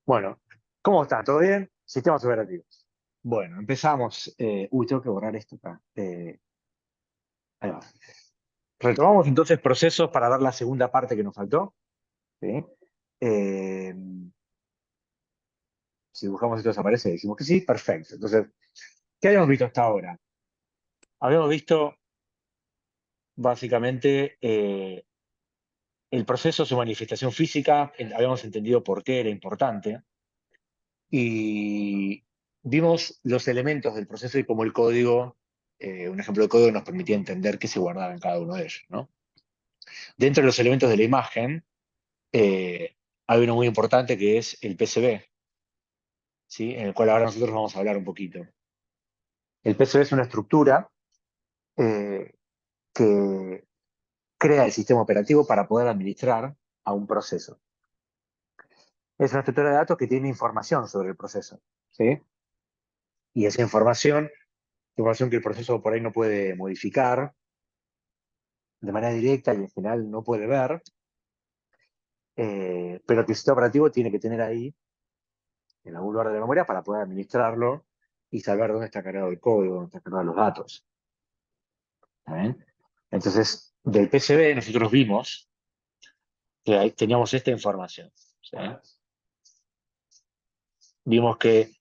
Bueno, ¿cómo están? ¿Todo bien? Sistemas operativos. Bueno, empezamos. Tengo que borrar esto acá. Ahí va. Retomamos entonces procesos para ver la segunda parte que nos faltó. ¿Sí? Eh, si buscamos esto desaparece, decimos que sí, perfecto. Entonces, ¿qué habíamos visto hasta ahora? Habíamos visto básicamente el proceso, su manifestación física, habíamos entendido por qué era importante, y vimos los elementos del proceso y cómo el código, un ejemplo de código nos permitía entender qué se guardaba en cada uno de ellos, ¿no? Dentro de los elementos de la imagen, hay uno muy importante que es el PCB, ¿sí? En el cual ahora nosotros vamos a hablar un poquito. El PCB es una estructura eh, que crea el sistema operativo para poder administrar a un proceso. Es una estructura de datos que tiene información sobre el proceso, ¿sí? Y esa información que el proceso por ahí no puede modificar de manera directa y en general no puede ver, pero que el sistema operativo tiene que tener ahí en algún lugar de la memoria para poder administrarlo y saber dónde está cargado el código, dónde están cargados los datos. ¿Está bien? Entonces, del PCB nosotros vimos que ahí teníamos esta información. ¿Sí? Vimos que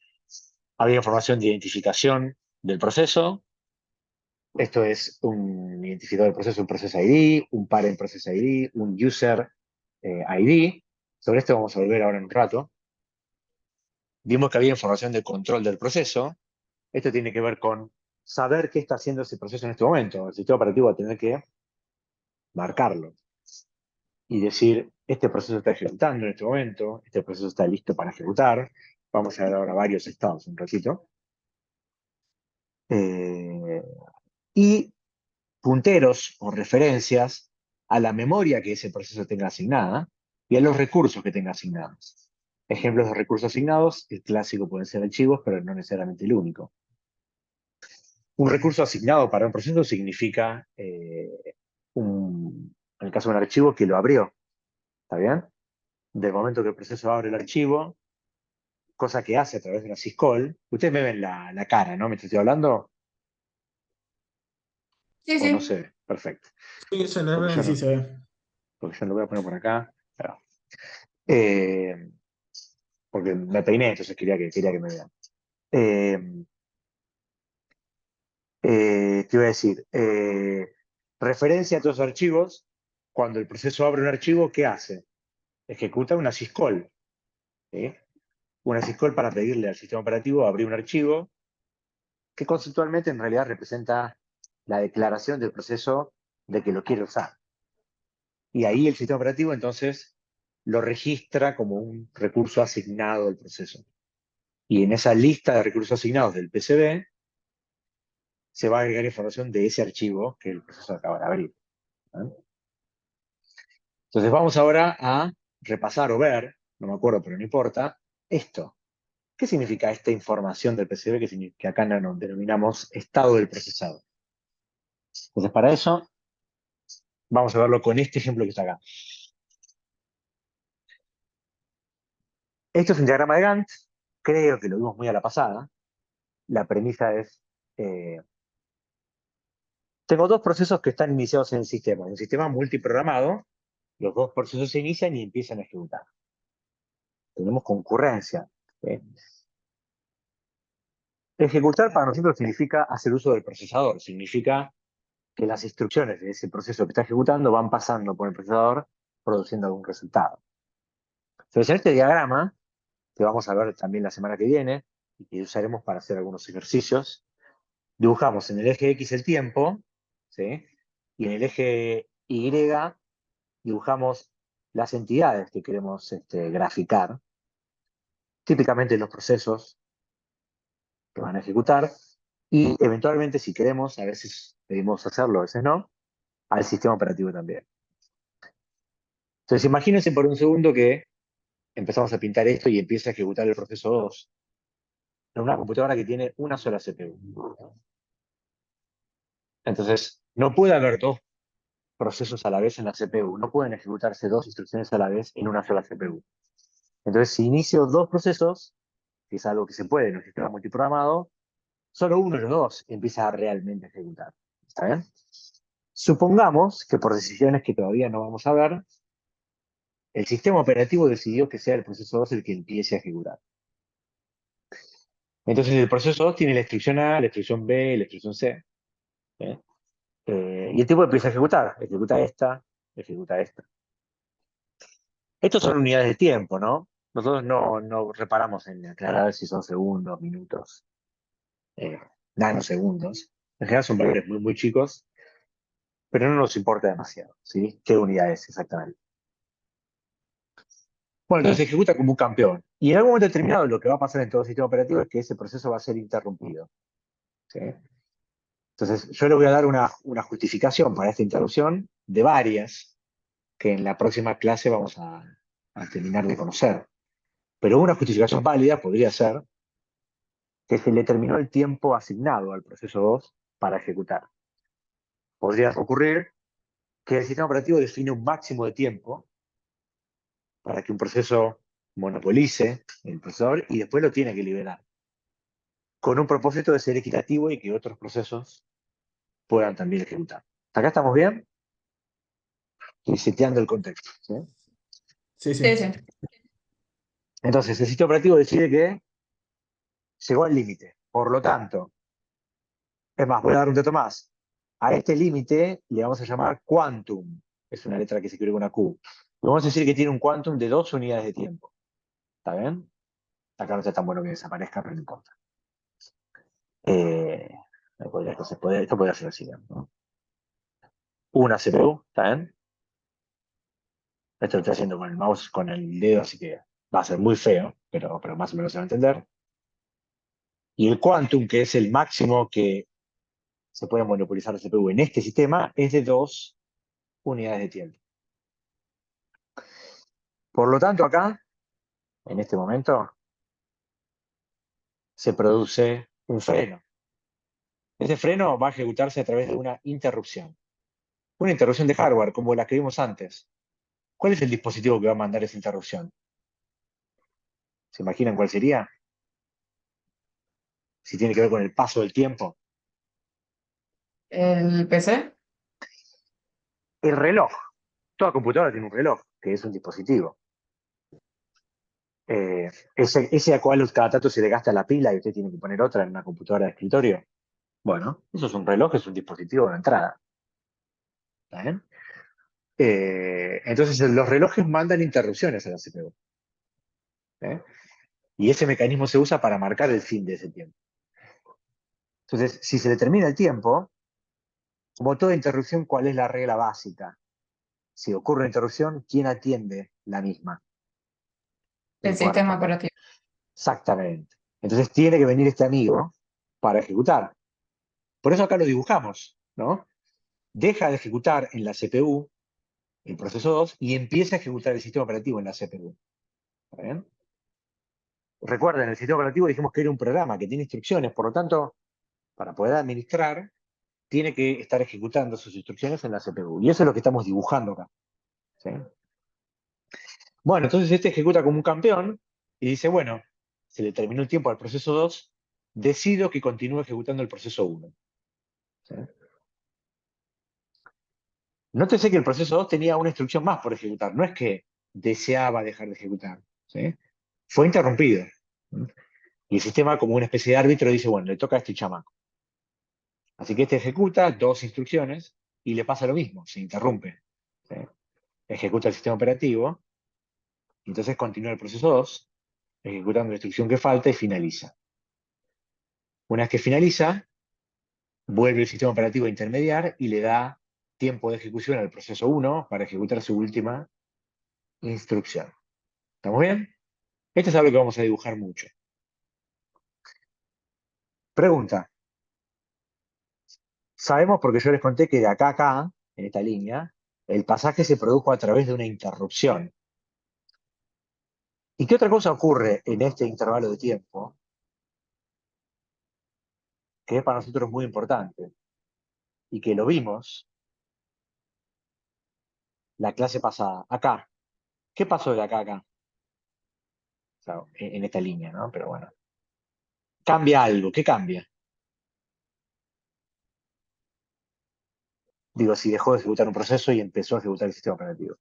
había información de identificación del proceso. Esto es un identificador del proceso, un process ID, un parent process ID, un user ID. Sobre esto vamos a volver ahora en un rato. Vimos que había información de control del proceso. Esto tiene que ver con saber qué está haciendo ese proceso en este momento. El sistema operativo va a tener que marcarlo y decir, este proceso está ejecutando en este momento, este proceso está listo para ejecutar. Vamos a ver ahora varios estados un ratito. Eh, y punteros o referencias a la memoria que ese proceso tenga asignada y a los recursos que tenga asignados. Ejemplos de recursos asignados, el clásico pueden ser archivos, pero no necesariamente el único. Un recurso asignado para un proceso significa, en el caso de un archivo, que lo abrió. ¿Está bien? Del momento que el proceso abre el archivo, cosa que hace a través de una syscall, ustedes me ven la cara, ¿no? Mientras estoy hablando, Sí, o no se sí. ve. Perfecto. Sí, se le Porque ve, yo sí no, se ve. porque yo lo voy a poner por acá. Claro. Eh, porque me peiné, entonces quería que me vean. Eh, Te iba a decir, referencia a todos los archivos, cuando el proceso abre un archivo, ¿qué hace? Ejecuta una syscall, ¿sí? Una syscall para pedirle al sistema operativo abrir un archivo que conceptualmente en realidad representa la declaración del proceso de que lo quiere usar. Y ahí el sistema operativo entonces lo registra como un recurso asignado del proceso. Y en esa lista de recursos asignados del PCB se va a agregar información de ese archivo que el proceso acaba de abrir. ¿Eh? Entonces vamos ahora a repasar o ver, no me acuerdo, pero no importa, esto. ¿Qué significa esta información del PCB que acá no denominamos estado del procesado? Entonces para eso vamos a verlo con este ejemplo que está acá. Esto es un diagrama de Gantt, creo que lo vimos muy a la pasada. La premisa es, eh, tengo dos procesos que están iniciados en el sistema. En un sistema multiprogramado, los dos procesos se inician y empiezan a ejecutar. Tenemos concurrencia. ¿Sí? Ejecutar para nosotros significa hacer uso del procesador, significa que las instrucciones de ese proceso que está ejecutando van pasando por el procesador produciendo algún resultado. Entonces, en este diagrama, que vamos a ver también la semana que viene, y que usaremos para hacer algunos ejercicios, dibujamos en el eje X el tiempo, ¿sí? Y en el eje Y dibujamos las entidades que queremos graficar, típicamente los procesos que van a ejecutar, y eventualmente, si queremos, a veces pedimos hacerlo, a veces no, al sistema operativo también. Entonces, imagínense por un segundo que empezamos a pintar esto y empieza a ejecutar el proceso 2 en una computadora que tiene una sola CPU. Entonces, no puede haber dos procesos a la vez en la CPU. No pueden ejecutarse dos instrucciones a la vez en una sola CPU. Entonces, si inicio dos procesos, que es algo que se puede en un sistema multiprogramado, solo uno de los dos empieza a realmente ejecutar. ¿Está bien? Supongamos que por decisiones que todavía no vamos a ver, el sistema operativo decidió que sea el proceso 2 el que empiece a ejecutar. Entonces el proceso 2 tiene la instrucción A, la instrucción B, la instrucción C. ¿Eh? Y el tipo empieza a ejecutar. Ejecuta esta, ejecuta esta. Estos son unidades de tiempo, ¿no? Nosotros no reparamos en aclarar si son segundos, minutos, eh, nanosegundos. En general son valores muy, muy chicos, pero no nos importa demasiado, ¿sí? ¿Qué unidad es exactamente? Bueno, entonces se ejecuta como un campeón. Y en algún momento determinado lo que va a pasar en todo sistema operativo es que ese proceso va a ser interrumpido. ¿Sí? Entonces yo le voy a dar una justificación para esta interrupción de varias que en la próxima clase vamos a terminar de conocer. Pero una justificación válida podría ser que se le terminó el tiempo asignado al proceso 2 para ejecutar. Podría ocurrir que el sistema operativo define un máximo de tiempo para que un proceso monopolice el procesador y después lo tiene que liberar, con un propósito de ser equitativo y que otros procesos puedan también ejecutar. ¿Acá estamos bien? Estoy seteando el contexto. ¿Sí? Sí, Sí, sí. sí. Entonces, el sistema operativo decide que llegó al límite. Por lo tanto, es más, voy a dar un dato más. A este límite le vamos a llamar quantum. Es una letra que se escribe con una Q. Y vamos a decir que tiene un quantum de 2 unidades de tiempo. ¿Está bien? Acá no está tan bueno que desaparezca, pero no importa. Eh, esto podría ser así, ¿no? Una CPU, ¿está bien? Esto lo estoy haciendo con el mouse, con el dedo, así que va a ser muy feo, pero más o menos se va a entender. Y el quantum, que es el máximo que se puede monopolizar la CPU en este sistema, es de 2 unidades de tiempo. Por lo tanto, acá, en este momento, se produce un freno. Ese freno va a ejecutarse a través de una interrupción. Una interrupción de hardware, como la que vimos antes. ¿Cuál es el dispositivo que va a mandar esa interrupción? ¿Se imaginan cuál sería? Si tiene que ver con el paso del tiempo. El PC. El reloj. Toda computadora tiene un reloj, que es un dispositivo. Ese a cual cada tanto se le gasta la pila y usted tiene que poner otra en una computadora de escritorio. Bueno, eso es un reloj, es un dispositivo de entrada. ¿Está bien? Entonces los relojes mandan interrupciones a la CPU. ¿Eh? Y ese mecanismo se usa para marcar el fin de ese tiempo. Entonces, si se le termina el tiempo, como toda interrupción, ¿cuál es la regla básica? Si ocurre una interrupción, ¿quién atiende la misma? El El que pueda sistema responder. operativo. Exactamente. Entonces tiene que venir este amigo para ejecutar. Por eso acá lo dibujamos, ¿no? Deja de ejecutar en la CPU el proceso 2 y empieza a ejecutar el sistema operativo en la CPU. ¿Está bien? Recuerden, el sistema operativo dijimos que era un programa que tiene instrucciones, por lo tanto, para poder administrar, tiene que estar ejecutando sus instrucciones en la CPU. Y eso es lo que estamos dibujando acá. ¿Sí? Bueno, entonces este ejecuta como un campeón y dice, bueno, se le terminó el tiempo al proceso 2, decido que continúe ejecutando el proceso 1. ¿Sí? Nótese que el proceso 2 tenía una instrucción más por ejecutar, no es que deseaba dejar de ejecutar. ¿Sí? Fue interrumpido. ¿Sí? Y el sistema, como una especie de árbitro, dice, bueno, le toca a este chamaco. Así que este ejecuta 2 instrucciones y le pasa lo mismo, se interrumpe. ¿Sí? Ejecuta el sistema operativo, y entonces continúa el proceso 2, ejecutando la instrucción que falta y finaliza. Una vez que finaliza, vuelve el sistema operativo a intermediar y le da tiempo de ejecución al proceso 1 para ejecutar su última instrucción. ¿Estamos bien? Esto es algo que vamos a dibujar mucho. Pregunta. Sabemos porque yo les conté que de acá a acá, en esta línea, el pasaje se produjo a través de una interrupción. ¿Y qué otra cosa ocurre en este intervalo de tiempo que es para nosotros muy importante y que lo vimos la clase pasada? Acá. ¿Qué pasó de acá a acá? sea, en esta línea, ¿no? Pero bueno. Cambia algo, ¿qué cambia? Digo, si dejó de ejecutar un proceso y empezó a ejecutar el sistema operativo.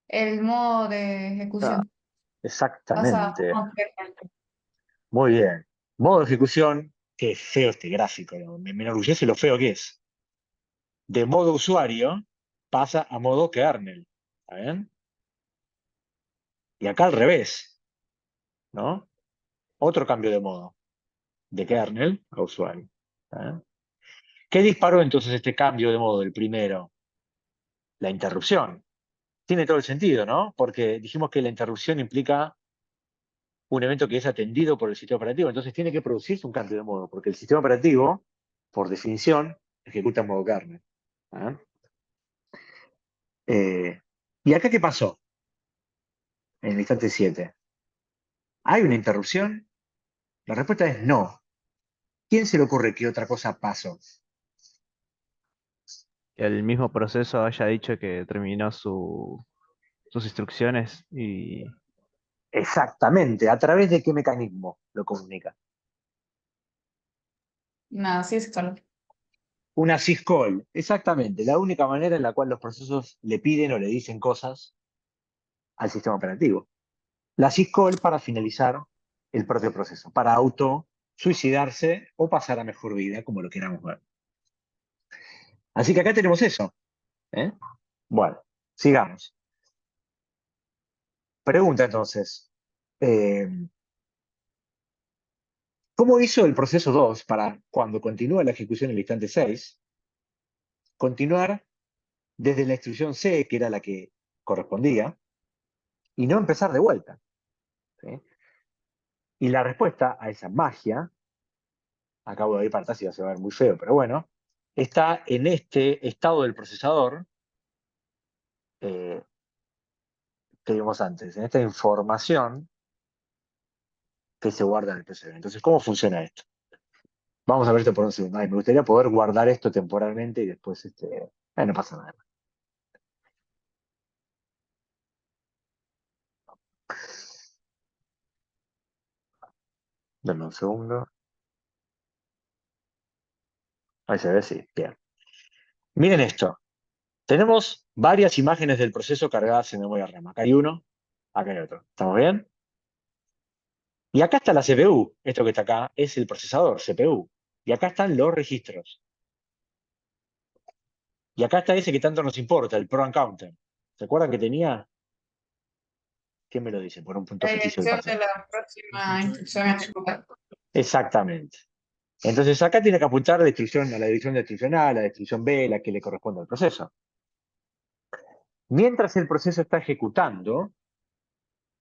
El modo de Ah, ejecución pasa a exactamente. modo kernel. Muy bien. Modo de ejecución, qué feo este gráfico, ¿no? Me enorgullece lo feo que es. De modo usuario pasa a modo kernel. ¿Está bien? Y acá al revés, ¿no? Otro cambio de modo, de kernel a usuario. ¿Está bien? ¿Qué disparó entonces este cambio de modo, el primero? La interrupción. Tiene todo el sentido, ¿no? Porque dijimos que la interrupción implica un evento que es atendido por el sistema operativo, entonces tiene que producirse un cambio de modo, porque el sistema operativo, por definición, ejecuta en modo kernel. ¿Ah? ¿Y acá qué pasó en el instante 7? ¿Hay una interrupción? La respuesta es no. ¿Quién se le ocurre que otra cosa pasó? El mismo proceso haya dicho que terminó sus instrucciones y Exactamente. ¿A través de qué mecanismo lo comunica? Nada, sí es claro. Una syscall. Exactamente. La única manera en la cual los procesos le piden o le dicen cosas al sistema operativo. La syscall para finalizar el propio proceso, para auto suicidarse o pasar a mejor vida, como lo queramos ver. Así que acá tenemos eso. ¿Eh? Bueno, sigamos. Pregunta entonces, eh, ¿cómo hizo el proceso 2 para, cuando continúa la ejecución en el instante 6, continuar desde la instrucción C, que era la que correspondía, y no empezar de vuelta? ¿Sí? Y la respuesta a esa magia, acabo de ir para atrás y va a ver muy feo, pero bueno, está en este estado del procesador eh, que vimos antes, en esta información que se guarda en el PCB. Entonces, ¿cómo funciona esto? Vamos a ver esto por un segundo. Ay, me gustaría poder guardar esto temporalmente y después, no pasa nada. Dame un segundo. Ahí se ve, sí, bien. Miren esto. Tenemos varias imágenes del proceso cargadas en memoria RAM. Acá hay uno, acá hay otro. ¿Estamos bien? Y acá está la CPU. Esto que está acá es el procesador, CPU. Y acá están los registros. Y acá está ese que tanto nos importa, el program counter. ¿Se acuerdan que tenía? ¿Quién me lo dice? Por un punto La ficticio que dirección pasa. de la próxima instrucción ejecutar. Exactamente. Entonces acá tiene que apuntar la instrucción, a la dirección de instrucción A, la instrucción B, la que le corresponde al proceso. Mientras el proceso está ejecutando,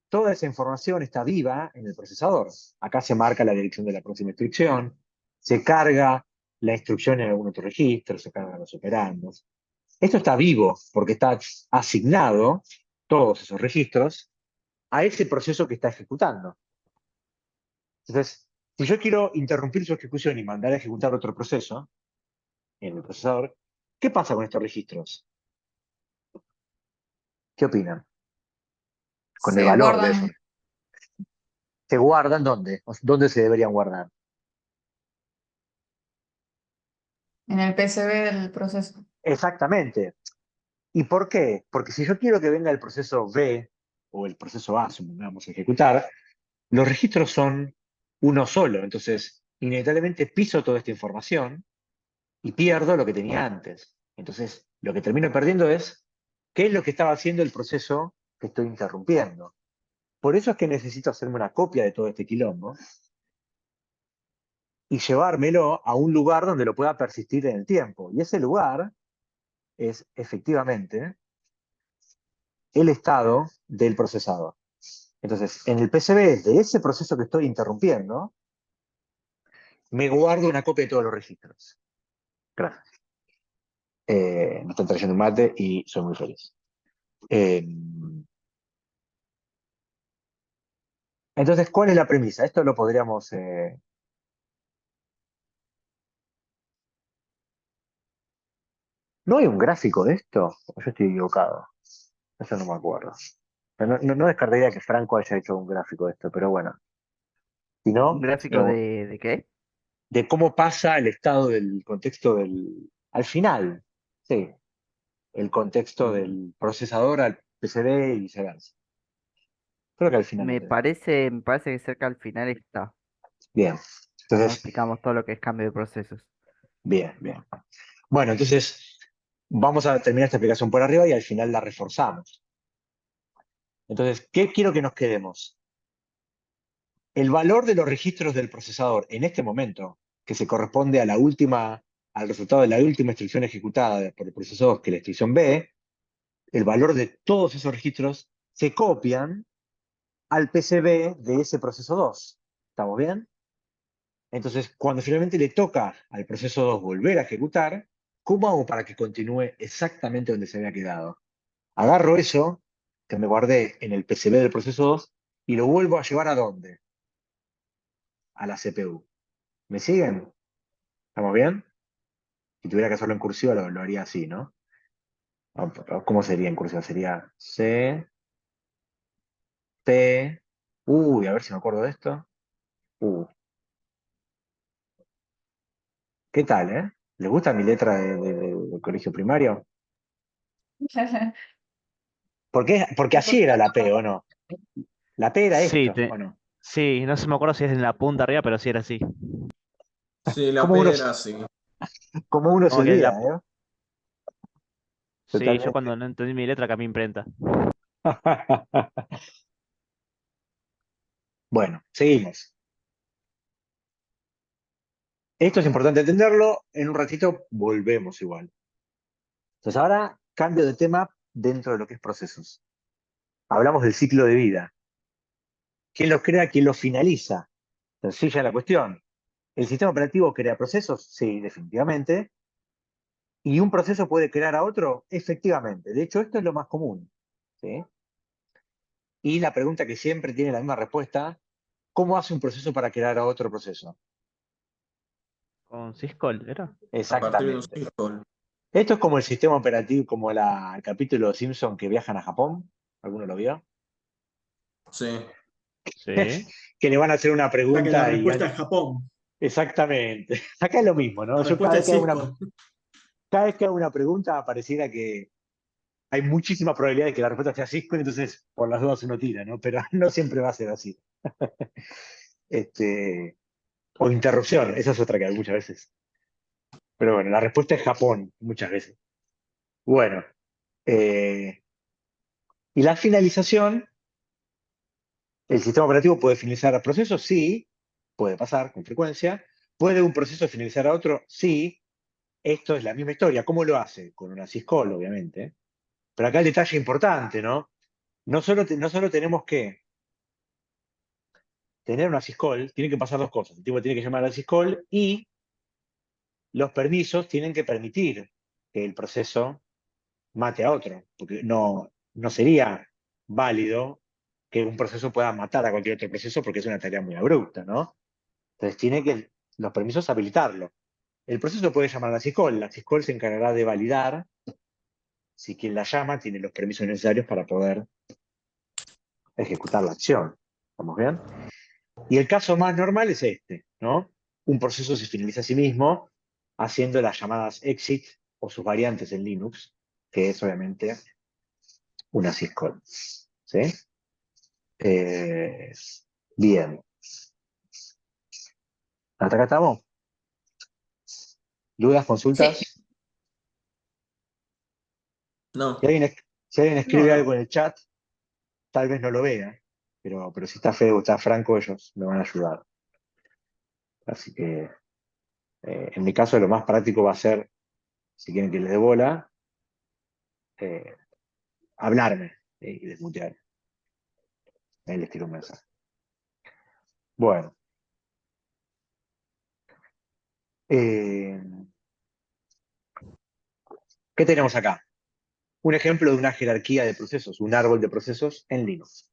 toda esa información está viva en el procesador. Acá se marca la dirección de la próxima instrucción, se carga la instrucción en algún otro registro, se cargan los operandos. Esto está vivo porque está asignado, todos esos registros, a ese proceso que está ejecutando. Entonces, si yo quiero interrumpir su ejecución y mandar a ejecutar otro proceso en el procesador, ¿qué pasa con estos registros? ¿Qué opinan? Con el Se valor de eso. guardan ¿Se guardan dónde? ¿Dónde se deberían guardar? en el PCB del proceso. Exactamente. ¿Y por qué? Porque si yo quiero que venga el proceso B o el proceso A, supongamos, a ejecutar, los registros son uno solo. Entonces, inevitablemente piso toda esta información y pierdo lo que tenía antes. Entonces, lo que termino perdiendo es qué es lo que estaba haciendo el proceso que estoy interrumpiendo. Por eso es que necesito hacerme una copia de todo este quilombo y llevármelo a un lugar donde lo pueda persistir en el tiempo. Y ese lugar es efectivamente el estado del procesador. Entonces, en el PCB de ese proceso que estoy interrumpiendo, me guardo una copia de todos los registros. Gracias. Me están trayendo un mate y soy muy feliz. Eh, entonces, ¿cuál es la premisa? Esto lo podríamos... ¿No hay un gráfico de esto? ¿O yo estoy equivocado? Eso no me acuerdo. Pero no descartaría que Franco haya hecho un gráfico de esto, pero bueno. Si ¿Un no, gráfico de qué? de cómo pasa el estado del contexto del. Al final, sí, el contexto Mm, del procesador al PCB y viceversa. Creo que al final lo tenemos. me parece que cerca al final está, Bien. cuando Entonces, explicamos todo lo que es cambio de procesos. bien, bien. Bueno, entonces vamos a terminar esta explicación por arriba y al final la reforzamos. Entonces, ¿qué quiero que nos quedemos? El valor de los registros del procesador en este momento, que se corresponde a al resultado de la última instrucción ejecutada por el procesador, que es la instrucción B, el valor de todos esos registros se copian al PCB de ese proceso 2. ¿Estamos bien? Entonces, cuando finalmente le toca al proceso 2 volver a ejecutar, ¿cómo hago para que continúe exactamente donde se había quedado? Agarro eso que me guardé en el PCB del proceso 2 y lo vuelvo a llevar ¿a dónde? A la CPU. ¿Me siguen? ¿Estamos bien? Si tuviera que hacerlo en cursiva, lo haría así, ¿no? ¿Cómo sería en cursiva? Sería C, P. Uy, a ver si me acuerdo de esto. Uh, ¿Qué tal, eh? ¿Les gusta mi letra del colegio primario? Porque así era la P, ¿o no? La P era Sí, esto, ¿o no? sí, no se me acuerdo si es en la punta arriba, pero sí era así. Sí, la Como uno, P era así. como uno se Como que olvida, la... ¿eh? Sí, yo Totalmente. cuando no entendí mi letra cambié imprenta. Bueno, seguimos. Esto es importante entenderlo. En un ratito volvemos igual. Entonces ahora cambio de tema dentro de lo que es procesos. Hablamos del ciclo de vida. ¿Quién los crea? ¿Quién los finaliza? Sencilla la cuestión. ¿El sistema operativo crea procesos? Sí, definitivamente. ¿Y un proceso puede crear a otro? Efectivamente. De hecho, esto es lo más común. ¿Sí? Y la pregunta que siempre tiene la misma respuesta, ¿cómo hace un proceso para crear a otro proceso? Con Syscall, ¿era? A partir de un Exactamente. símbolo. Esto es como el sistema operativo, como el capítulo de Simpson que viajan a Japón. ¿Alguno lo vio? Sí. Sí. Que le van a hacer una O sea que la pregunta y. respuesta es Japón. Exactamente. Acá es lo mismo, ¿no? La Yo cada respuesta vez es que Cisco. cada vez que hago una pregunta pareciera que hay muchísima probabilidad de que la respuesta sea Cisco, entonces por las dudas uno tira, ¿no? Pero no siempre va a ser así. Este, o interrupción, esa es otra que hay muchas veces. Pero bueno, la respuesta es Japón, muchas veces. Bueno, eh, y la finalización, ¿el sistema operativo puede finalizar a procesos? Sí, puede pasar con frecuencia. ¿Puede un proceso finalizar a otro? Sí. Esto es la misma historia. ¿Cómo lo hace? Con una syscall, obviamente. Pero acá el detalle importante, ¿no? No solo tenemos que tener una syscall, tienen que pasar dos cosas. El tipo tiene que llamar a la syscall y los permisos tienen que permitir que el proceso mate a otro, porque no sería válido que un proceso pueda matar a cualquier otro proceso porque es una tarea muy abrupta, ¿no? Entonces tiene que los permisos habilitarlo. El proceso puede llamar a la syscall se encargará de validar si quien la llama tiene los permisos necesarios para poder ejecutar la acción. ¿Estamos bien? Y el caso más normal es este, ¿no? Un proceso se finaliza a sí mismo haciendo las llamadas exit o sus variantes en Linux, que es obviamente una syscall. ¿Sí? Eh, bien. ¿Hasta acá estamos? ¿Dudas, Sí, consultas? Si No. alguien, si alguien No, escribe algo no. en el chat, tal vez no lo vea, pero si está feo o está franco, ellos me van a ayudar. Así que en mi caso lo más práctico va a ser, si quieren que les dé bola, eh, hablarme y desmutear. Ahí les tiro un mensaje. Bueno, eh, ¿qué tenemos acá? Un ejemplo de una jerarquía de procesos, un árbol de procesos en Linux.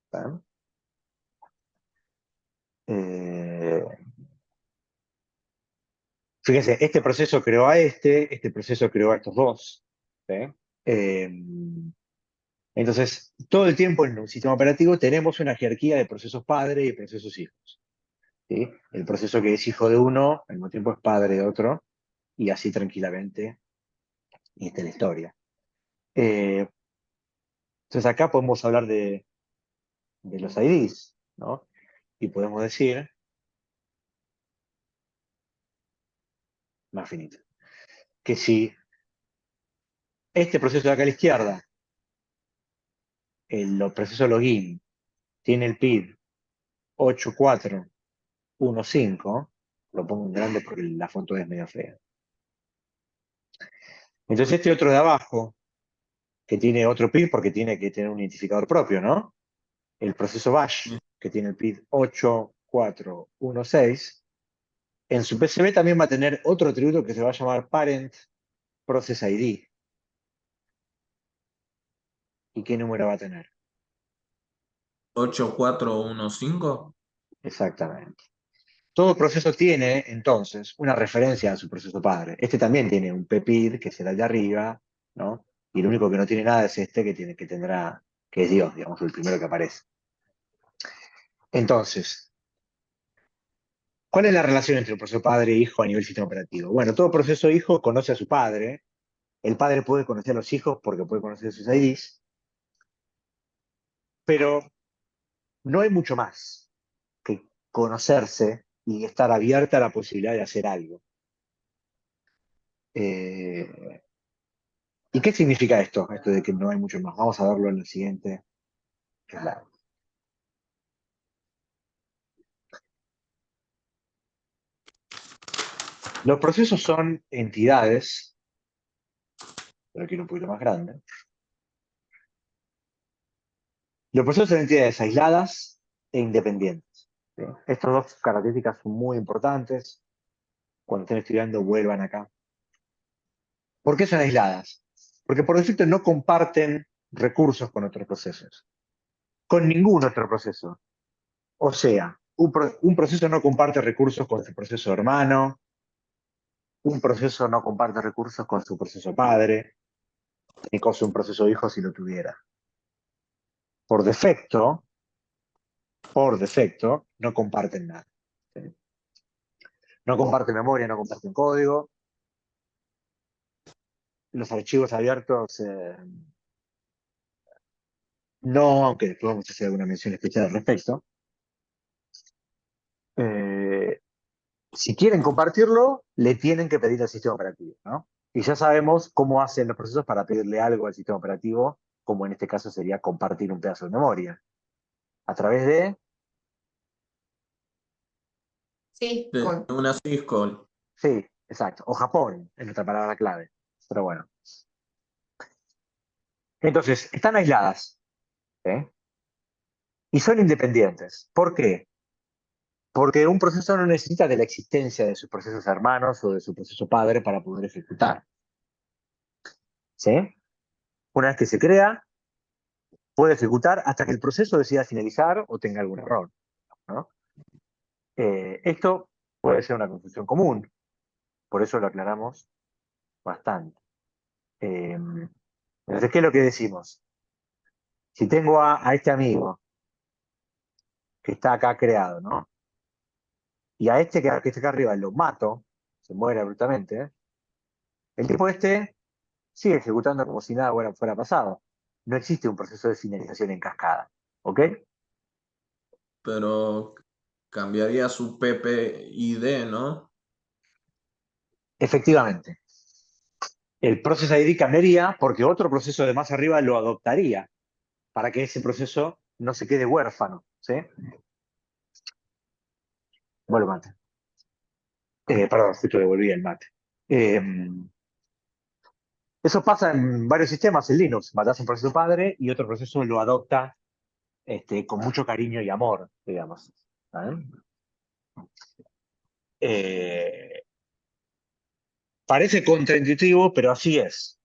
¿Está? Eh, Fíjense, este proceso creó a este proceso creó a estos dos. ¿Sí? Eh, Entonces, todo el tiempo en un sistema operativo tenemos una jerarquía de procesos padre y procesos hijos. ¿Sí? El proceso que es hijo de uno, al mismo tiempo es padre de otro, y así tranquilamente, y esta es la historia. Entonces acá podemos hablar de los IDs, ¿no? Y podemos decir, más finito, que si este proceso de acá a la izquierda, el proceso login, tiene el PID 8415, lo pongo en grande porque la foto es medio fea. Entonces este otro de abajo, que tiene otro PID porque tiene que tener un identificador propio, ¿no? El proceso bash, que tiene el PID 8416, en su PCB también va a tener otro atributo que se va a llamar parent process ID. ¿Y qué número va a tener? 8415. Exactamente. Todo proceso tiene, entonces, una referencia a su proceso padre. Este también tiene un PPID, que será el de arriba, ¿no? Y el único que no tiene nada es este, que es Dios, digamos, el primero que aparece. Entonces, ¿cuál es la relación entre un proceso padre e hijo a nivel sistema operativo? Bueno, todo proceso hijo conoce a su padre. El padre puede conocer a los hijos porque puede conocer sus IDs, pero no hay mucho más que conocerse y estar abierta a la posibilidad de hacer algo. ¿Y qué significa esto? Esto de que no hay mucho más. Vamos a verlo en el siguiente slide. Los procesos son entidades, pero aquí un poquito más grande. Los procesos son entidades aisladas e independientes. ¿Sí? Estas dos características son muy importantes. Cuando estén estudiando, vuelvan acá. ¿Por qué son aisladas? Porque por defecto no comparten recursos con otros procesos. Con ningún otro proceso. O sea, un proceso no comparte recursos con su proceso hermano, un proceso no comparte recursos con su proceso padre, ni con un proceso hijo si lo tuviera. Por defecto, no comparten nada. ¿Sí? No comparten memoria, no comparten código. Los archivos abiertos, no, aunque después vamos a hacer alguna mención especial al respecto. Si quieren compartirlo, le tienen que pedir al sistema operativo, ¿no? Y ya sabemos cómo hacen los procesos para pedirle algo al sistema operativo, como en este caso sería compartir un pedazo de memoria. A través de, Sí, De una syscall. sí, exacto, o Japón, es nuestra palabra clave. Pero bueno. Entonces, están aisladas, ¿eh? Y son independientes. ¿Por qué? Porque un proceso no necesita de la existencia de sus procesos hermanos o de su proceso padre para poder ejecutar. ¿Sí? Una vez que se crea, puede ejecutar hasta que el proceso decida finalizar o tenga algún error, ¿no? Esto puede ser una confusión común, por eso lo aclaramos bastante. Entonces, ¿qué es lo que decimos? Si tengo a este amigo que está acá creado, ¿no? Y a este que está acá arriba lo mato, se muere abruptamente, ¿eh? El tipo este sigue ejecutando como si nada fuera pasado. No existe un proceso de finalización en cascada, ¿ok? Pero cambiaría su PPID, ¿no? Efectivamente. El process ID cambiaría porque otro proceso de más arriba lo adoptaría para que ese proceso no se quede huérfano, ¿sí? Vuelvo mate. Perdón, justo devolví el mate. Eh, Eso pasa en varios sistemas en Linux. Matás un proceso padre y otro proceso lo adopta con mucho cariño y amor, digamos. ¿Saben? Parece contraintuitivo, pero así es.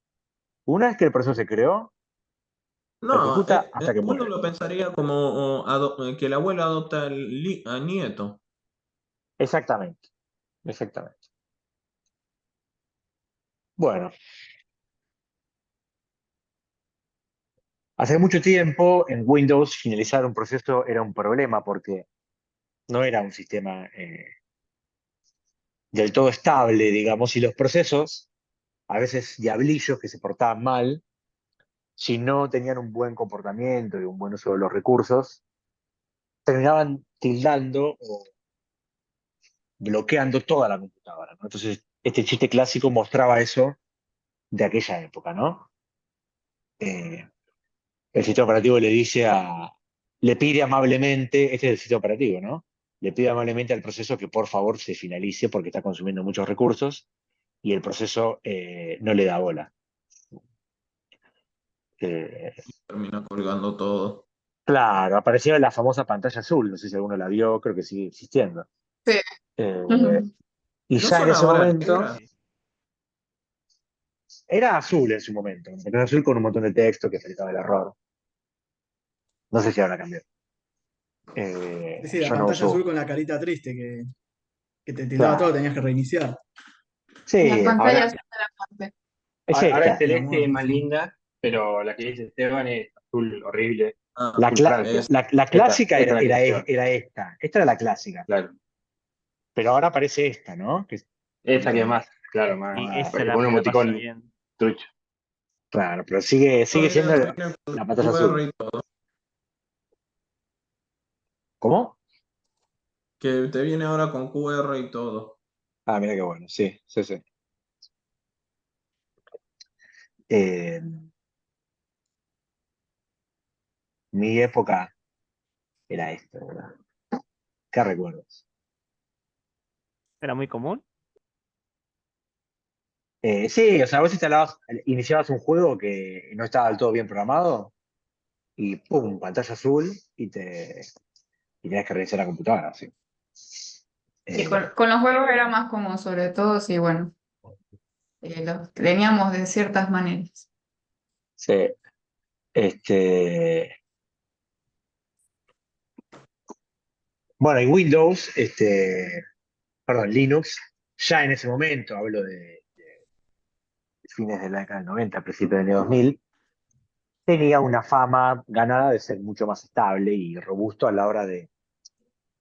Una vez que el proceso se creó, No, ejecuta hasta que uno muere. lo pensaría como que el abuelo adopta al nieto. Exactamente, exactamente. Bueno, Hace mucho tiempo en Windows finalizar un proceso era un problema porque no era un sistema del todo estable, digamos, y los procesos, a veces diablillos que se portaban mal, si no tenían un buen comportamiento y un buen uso de los recursos, terminaban tildando o bloqueando toda la computadora, ¿no? Entonces, este chiste clásico mostraba eso de aquella época, ¿no? Eh, el sistema operativo le pide amablemente, este es el sistema operativo, ¿no? Le pide amablemente al proceso que por favor se finalice porque está consumiendo muchos recursos y el proceso no le da bola. Eh, Termina colgando todo. claro, aparecía la famosa pantalla azul, no sé si alguno la vio, creo que sigue existiendo. Sí. Eh, Ujú. y ¿No ya fue en una ese hora momento, negra? era azul en su momento, era azul con un montón de texto que explicaba el error. No sé si ahora cambió. Sí, la Yo no pantalla azul uso. con la carita triste que te tildaba todo, Claro. tenías que reiniciar. La Sí, pantalla Ahora, azul de la parte. es ahora es esta. De la celeste, es muerte, más sí. linda, pero la que dice Esteban es azul horrible, Ah, La, azul cla- Francia. la clásica Esta es la que dice Esteban, era esta. Esta era la clásica. claro. Pero ahora aparece esta, ¿no? Que es un Esa poquito que es más, claro, más, Y más. esa con un la paso emoticón bien. trucho. Claro, pero sigue siendo viene con la pantalla QR azul. y todo. ¿Cómo? Que te viene ahora con QR y todo. Ah, mira qué bueno. Sí, sí, sí. Eh, mi época era esta, ¿verdad? ¿Qué recuerdos? Era muy común. Sí, o sea, vos iniciabas un juego que no estaba del todo bien programado y ¡pum! Pantalla azul y tenías que reiniciar la computadora, sí. Sí, Eh, con los juegos era más común, sobre todo si, bueno, los teníamos de ciertas maneras. sí. Este, bueno, en Windows, perdón, Linux, ya en ese momento, hablo de fines de la década del 90, principios del año 2000, tenía una fama ganada de ser mucho más estable y robusto a la hora de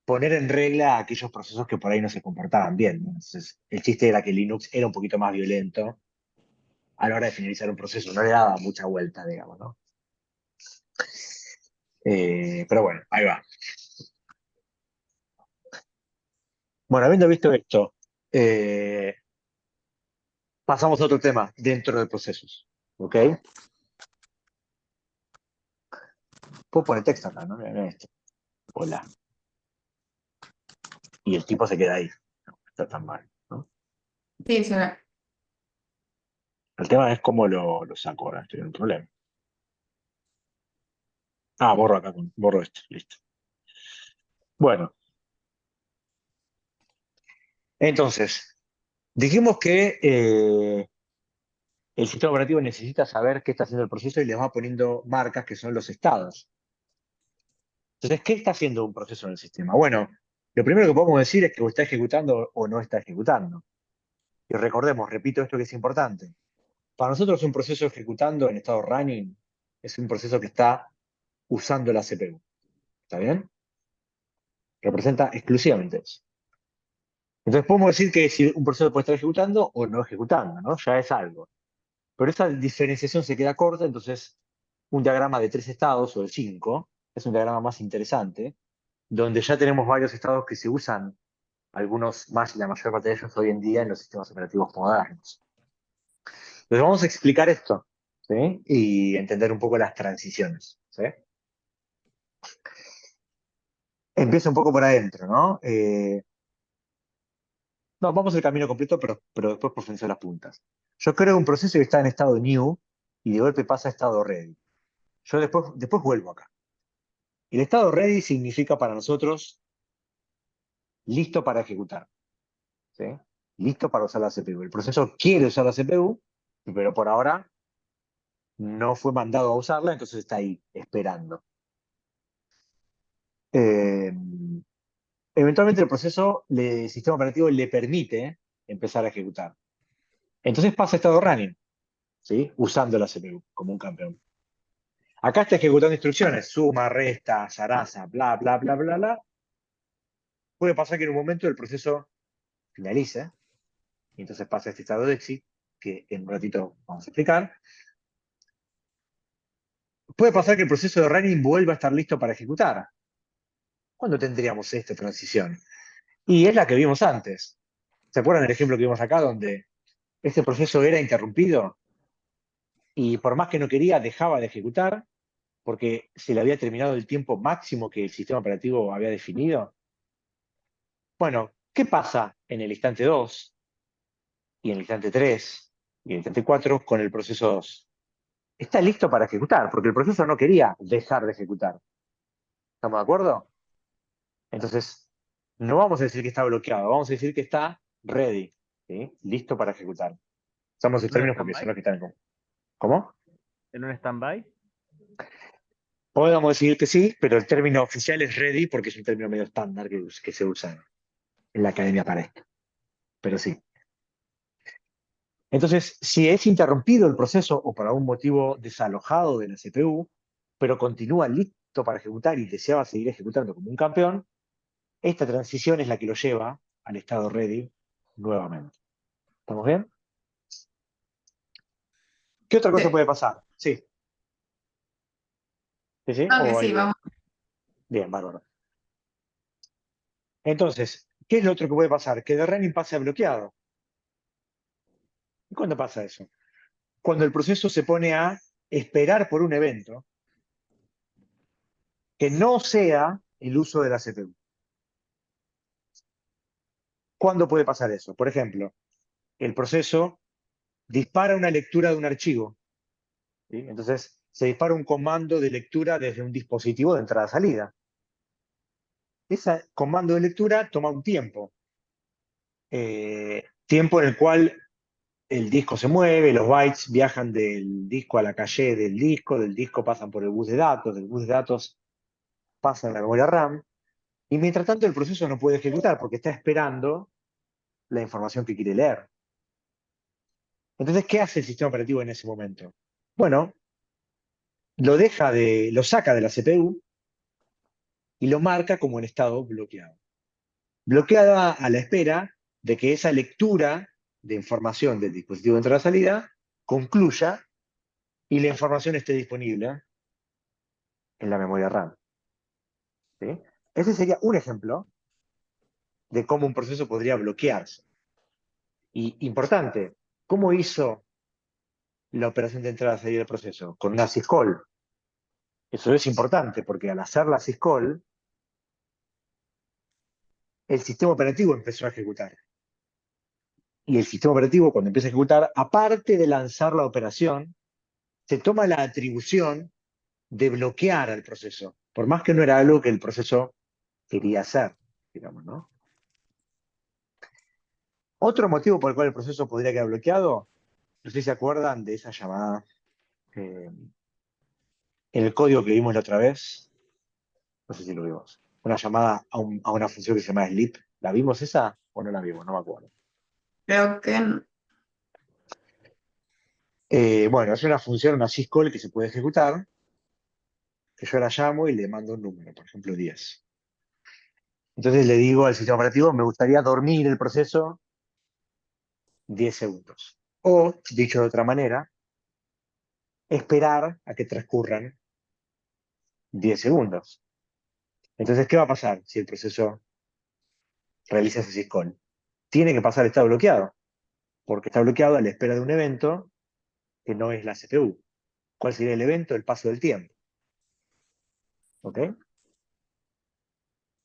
poner en regla aquellos procesos que por ahí no se comportaban bien, ¿no? Entonces, el chiste era que Linux era un poquito más violento a la hora de finalizar un proceso, no le daba mucha vuelta, digamos, ¿no? Pero bueno, ahí va. Bueno, habiendo visto esto, eh, pasamos a otro tema dentro de procesos, ¿ok? Puedo poner texto acá, ¿no? Mira esto. Hola. Y el tipo se queda ahí. No está tan mal, ¿no? Sí, se ve. El tema es cómo lo saco ahora, estoy en un problema. Ah, borro esto, listo. Bueno, entonces, dijimos que el sistema operativo necesita saber qué está haciendo el proceso y le va poniendo marcas que son los estados. Entonces, ¿qué está haciendo un proceso en el sistema? Bueno, lo primero que podemos decir es que o está ejecutando o no está ejecutando. Y recordemos, repito esto que es importante. Para nosotros un proceso ejecutando en estado running es un proceso que está usando la CPU. ¿Está bien? Representa exclusivamente eso. Entonces podemos decir que si un proceso puede estar ejecutando o no ejecutando, ¿no? Ya es algo. Pero esa diferenciación se queda corta, entonces un diagrama de 3 estados o de 5 es un diagrama más interesante, donde ya tenemos varios estados que se usan, algunos más y la mayor parte de ellos hoy en día en los sistemas operativos modernos. Entonces vamos a explicar esto, ¿sí? Y entender un poco las transiciones, ¿sí? Empieza un poco por adentro, ¿no? No, vamos el camino completo, pero después profundizar las puntas. Yo creo un proceso que está en estado new y de golpe pasa a estado ready. Yo después vuelvo acá. El estado ready significa para nosotros listo para ejecutar, ¿sí? Listo para usar la CPU. El proceso quiere usar la CPU, pero por ahora no fue mandado a usarla, entonces está ahí, esperando. Eh, eventualmente el sistema operativo le permite empezar a ejecutar. Entonces pasa a estado running, ¿sí? Usando la CPU como un campeón. Acá está ejecutando instrucciones, suma, resta, zaraza, bla, bla, bla, bla, bla. Puede pasar que en un momento el proceso finalice, y entonces pasa este estado de exit, que en un ratito vamos a explicar. Puede pasar que el proceso de running vuelva a estar listo para ejecutar. ¿Cuándo tendríamos esta transición? Y es la que vimos antes. ¿Se acuerdan del ejemplo que vimos acá donde este proceso era interrumpido y por más que no quería dejaba de ejecutar porque se le había terminado el tiempo máximo que el sistema operativo había definido? Bueno, ¿qué pasa en el instante 2 y en el instante 3 y en el instante 4 con el proceso 2? Está listo para ejecutar porque el proceso no quería dejar de ejecutar. ¿Estamos de acuerdo? Entonces, no vamos a decir que está bloqueado, vamos a decir que está ready, ¿sí? Listo para ejecutar. Usamos esos ¿En un términos porque son standby? los que están en común. ¿Cómo? ¿En un standby? Podemos decir que sí, pero el término oficial es ready porque es un término medio estándar que se usa en la academia para esto. Pero sí. Entonces, si es interrumpido el proceso o por algún motivo desalojado de la CPU, pero continúa listo para ejecutar y deseaba seguir ejecutando como un campeón, esta transición es la que lo lleva al estado ready nuevamente. ¿Estamos bien? ¿Qué otra cosa Sí. puede pasar? Sí. ¿Sí, sí? No, que ¿O hay sí, duda? vamos. Bien, bárbaro. Entonces, ¿qué es lo otro que puede pasar? Que de running pase a bloqueado. ¿Y cuándo pasa eso? Cuando el proceso se pone a esperar por un evento que no sea el uso de la CPU. ¿Cuándo puede pasar eso? Por ejemplo, el proceso dispara una lectura de un archivo, ¿sí? Entonces, se dispara un comando de lectura desde un dispositivo de entrada-salida. Ese comando de lectura toma un tiempo. Tiempo en el cual el disco se mueve, los bytes viajan del disco a la calle del disco pasan por el bus de datos, del bus de datos pasan a la memoria RAM, y mientras tanto el proceso no puede ejecutar porque está esperando la información que quiere leer. Entonces, ¿qué hace el sistema operativo en ese momento? Bueno, lo saca de la CPU y lo marca como en estado bloqueado. Bloqueada a la espera de que esa lectura de información del dispositivo de entrada-salida concluya y la información esté disponible en la memoria RAM. ¿Sí? Ese sería un ejemplo de cómo un proceso podría bloquearse. Y importante, ¿cómo hizo la operación de entrada-salida del proceso? Con una syscall. Eso es importante porque al hacer la syscall, el sistema operativo empezó a ejecutar. Y el sistema operativo, cuando empieza a ejecutar, aparte de lanzar la operación, se toma la atribución de bloquear al proceso, por más que no era algo que el proceso quería hacer, digamos, ¿no? Otro motivo por el cual el proceso podría quedar bloqueado, no sé si se acuerdan de esa llamada en el código que vimos la otra vez, no sé si lo vimos, una llamada a una función que se llama sleep. ¿La vimos esa o no la vimos? No me acuerdo. Creo que Bueno, es una función, una syscall que se puede ejecutar, que yo la llamo y le mando un número, por ejemplo 10. Entonces le digo al sistema operativo, me gustaría dormir el proceso 10 segundos. O, dicho de otra manera, esperar a que transcurran 10 segundos. Entonces, ¿qué va a pasar si el proceso realiza ese syscall? Tiene que pasar el estado bloqueado, porque está bloqueado a la espera de un evento que no es la CPU. ¿Cuál sería el evento? El paso del tiempo. ¿Ok?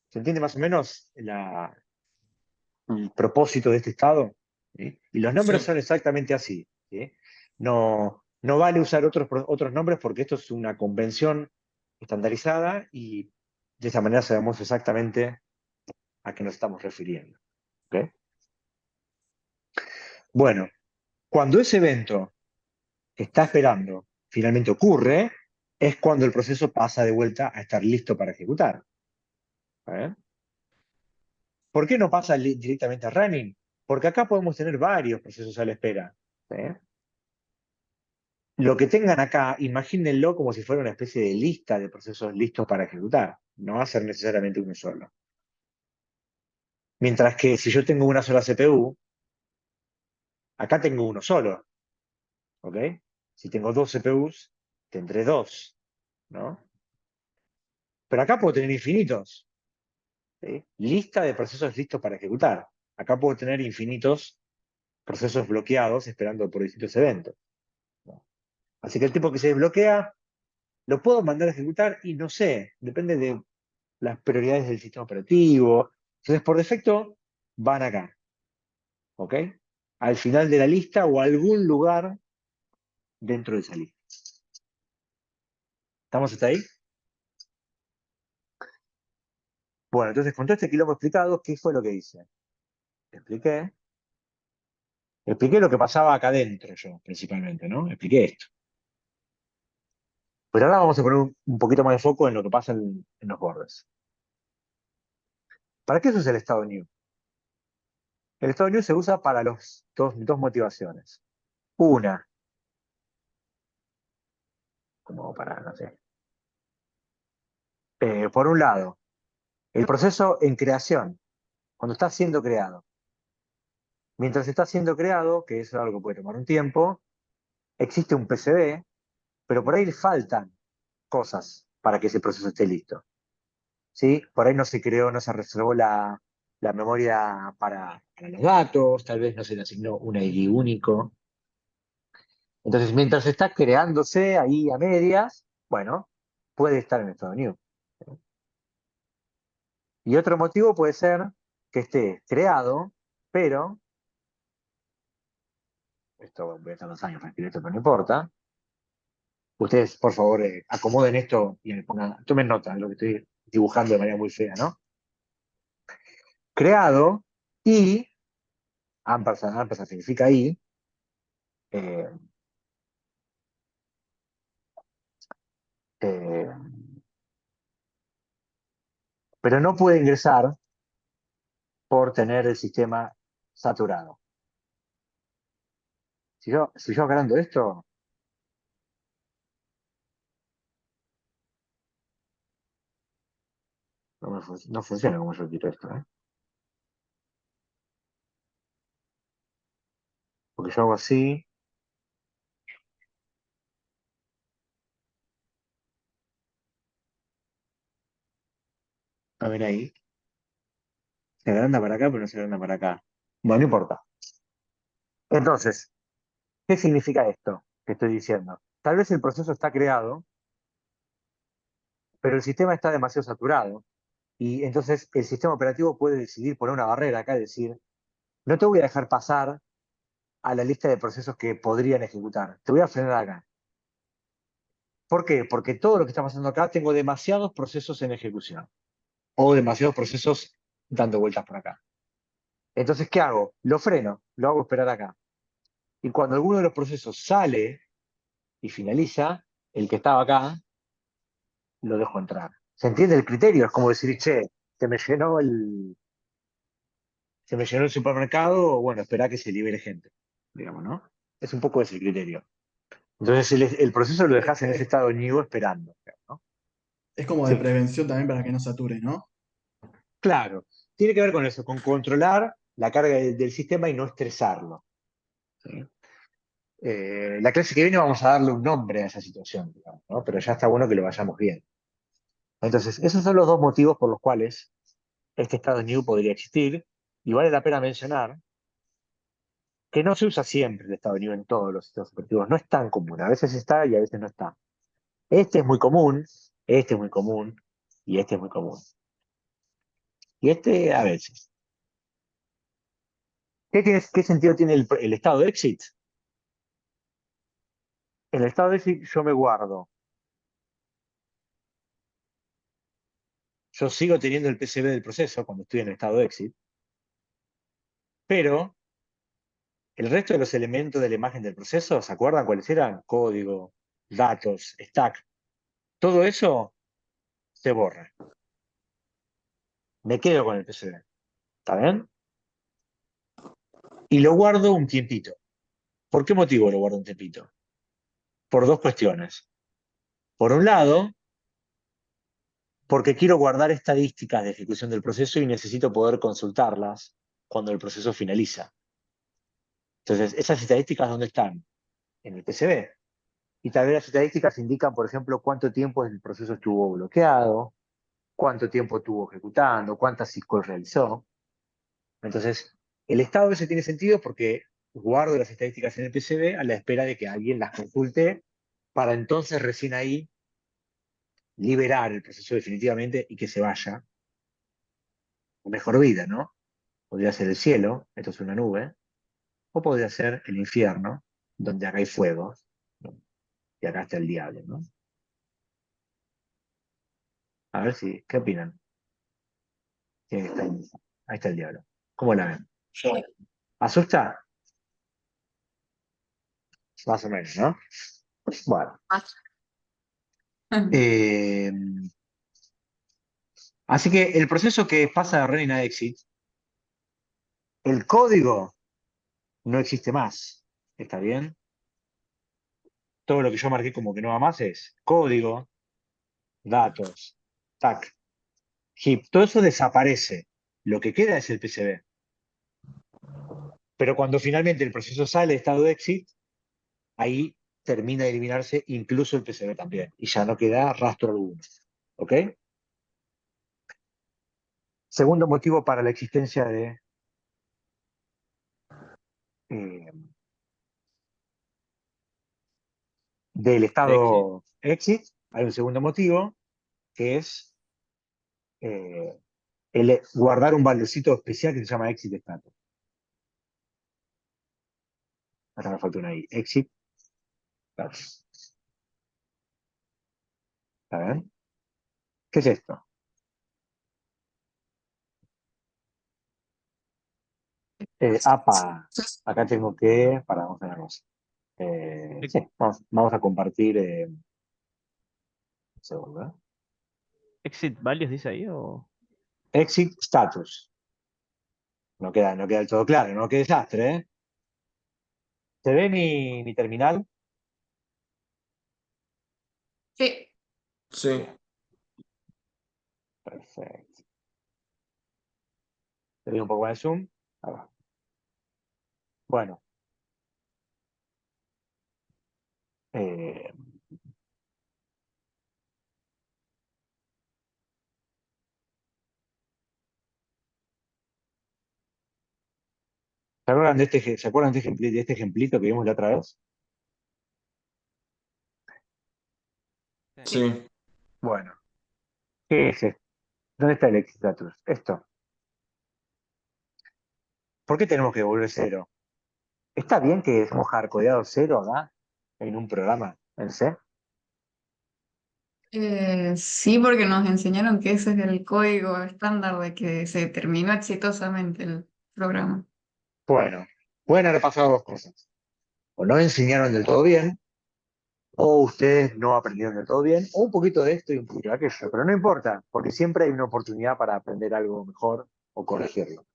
¿Se entiende más o menos el propósito de este estado? ¿Sí? Y los nombres Sí. son exactamente así. ¿Sí? No, no vale usar otros nombres porque esto es una convención estandarizada y de esa manera sabemos exactamente a qué nos estamos refiriendo. ¿Ok? Bueno, cuando ese evento que está esperando finalmente ocurre, es cuando el proceso pasa de vuelta a estar listo para ejecutar. ¿Eh? ¿Por qué no pasa directamente a running? Porque acá podemos tener varios procesos a la espera. ¿Sí? Lo que tengan acá, imagínenlo como si fuera una especie de lista de procesos listos para ejecutar. No va a ser necesariamente uno solo. Mientras que si yo tengo una sola CPU, acá tengo uno solo, ¿ok? Si tengo dos CPUs, tendré dos, ¿no? Pero acá puedo tener infinitos, ¿sí? Lista de procesos listos para ejecutar. Acá puedo tener infinitos procesos bloqueados esperando por distintos eventos, ¿no? Así que el tipo que se desbloquea, lo puedo mandar a ejecutar y no sé, depende de las prioridades del sistema operativo. Entonces, por defecto, van acá, ¿ok? Al final de la lista o a algún lugar dentro de esa lista. ¿Estamos hasta ahí? Bueno, entonces con todo este quilombo explicado, ¿qué fue lo que hice? Expliqué. Expliqué lo que pasaba acá adentro yo, principalmente, ¿no? Expliqué esto. Pero ahora vamos a poner un poquito más de foco en lo que pasa en los bordes. ¿Para qué se usa el estado new? El estado new se usa para dos motivaciones. Una, como para, no sé. Por un lado, el proceso en creación, cuando está siendo creado. Mientras está siendo creado, que es algo que puede tomar un tiempo, existe un PCB, pero por ahí le faltan cosas para que ese proceso esté listo. ¿Sí? Por ahí no se creó, no se reservó la memoria para los datos, tal vez no se le asignó un ID único. Entonces, mientras está creándose ahí a medias, bueno, puede estar en estado new. Y otro motivo puede ser que esté creado, pero, esto voy a estar 2 años para escribir esto, pero no importa. Ustedes, por favor, acomoden esto y me pongan, tomen nota de lo que estoy dibujando de manera muy fea, ¿no? Creado y, ampersand significa y, eh, eh, pero no puede ingresar por tener el sistema saturado. Si yo agrando esto, no funciona como yo quiero esto, ¿eh? Porque yo hago así, a ver ahí, se agranda para acá, pero no se agranda para acá. Bueno, no importa. Entonces, ¿qué significa esto que estoy diciendo? Tal vez el proceso está creado, pero el sistema está demasiado saturado. Y entonces el sistema operativo puede decidir poner una barrera acá y decir, no te voy a dejar pasar a la lista de procesos que podrían ejecutar. Te voy a frenar acá. ¿Por qué? Porque todo lo que está pasando acá tengo demasiados procesos en ejecución o demasiados procesos dando vueltas por acá. Entonces, ¿qué hago? Lo freno, lo hago esperar acá. Y cuando alguno de los procesos sale y finaliza, el que estaba acá, lo dejo entrar. ¿Se entiende el criterio? Es como decir, che, se me llenó el supermercado, bueno, espera que se libere gente, digamos, ¿no? Es un poco ese el criterio. Entonces el proceso lo dejas en ese estado new esperando, ¿no? Es como de Sí, prevención también para que no sature, ¿no? claro. Tiene que ver con eso, con controlar la carga del sistema y no estresarlo, ¿sí? La clase que viene vamos a darle un nombre a esa situación, digamos, ¿no? Pero ya está bueno que lo vayamos bien. Entonces, esos son los dos motivos por los cuales este estado new podría existir, y vale la pena mencionar que no se usa siempre el estado new en todos los sistemas operativos, no es tan común, a veces está y a veces no está. Este es muy común, este es muy común, y este es muy común. Y este a veces. ¿Qué sentido tiene el estado de exit? En el estado de exit yo me guardo. Yo sigo teniendo el PCB del proceso cuando estoy en el estado de exit, pero el resto de los elementos de la imagen del proceso, ¿se acuerdan cuáles eran? Código, datos, stack. Todo eso se borra. Me quedo con el PCB. ¿Está bien? Y lo guardo un tiempito. ¿Por qué motivo lo guardo un tiempito? por dos cuestiones. Por un lado, porque quiero guardar estadísticas de ejecución del proceso y necesito poder consultarlas cuando el proceso finaliza. Entonces, ¿esas estadísticas dónde están? En el PCB. Y tal vez las estadísticas indican, por ejemplo, cuánto tiempo el proceso estuvo bloqueado, cuánto tiempo estuvo ejecutando, cuántas SQL realizó. Entonces, el estado ese tiene sentido porque guardo las estadísticas en el PCB a la espera de que alguien las consulte para entonces recién ahí liberar el proceso definitivamente y que se vaya a mejor vida, ¿no? Podría ser el cielo, esto es una nube, o podría ser el infierno, donde acá hay fuego, ¿no? Y acá está el diablo, ¿no? A ver si, ¿qué opinan? Tiene que estar ahí está el diablo. ¿Cómo la ven? ¿Asusta? Más o menos, ¿no? Bueno. Eh, así que el proceso que pasa de running a exit, el código no existe más. ¿Está bien? Todo lo que yo marqué como que no va más es código, datos, tac, heap. Todo eso desaparece. Lo que queda es el PCB. Pero cuando finalmente el proceso sale de estado de exit, ahí termina de eliminarse incluso el PCB también. Y ya no queda rastro alguno. ¿Ok? Segundo motivo para la existencia eh, del Exit. estado exit, hay un segundo motivo, que es el guardar un valorcito especial que se llama exit status. Acá me falta una I. Exit status. ¿Está bien? ¿Qué es esto? APA. Acá tengo que. Vamos a ver una cosa. Ex- Sí, vamos a compartir. Un segundo. Exit values dice ahí o. Exit status. No queda del todo claro, ¿no? Qué desastre, ¿eh? ¿Se ve mi terminal? Sí, Sí. Perfecto. Le doy un poco más de zoom. Ahí va. Bueno. eh, ¿Se acuerdan de este ejemplito que vimos la otra vez? Sí. Bueno, ¿qué es esto? ¿Dónde está el exit status? Esto. ¿Por qué tenemos que devolver cero? ¿Está bien que dejemos hardcodeado cero acá en un programa en C? Sí, porque nos enseñaron que ese es el código estándar de que se terminó exitosamente el programa. Bueno, pueden haber pasado dos cosas. O no enseñaron del todo bien, o ustedes no aprendieron del todo bien, o un poquito de esto y un poquito de aquello. Pero no importa, porque siempre hay una oportunidad para aprender algo mejor o corregirlo.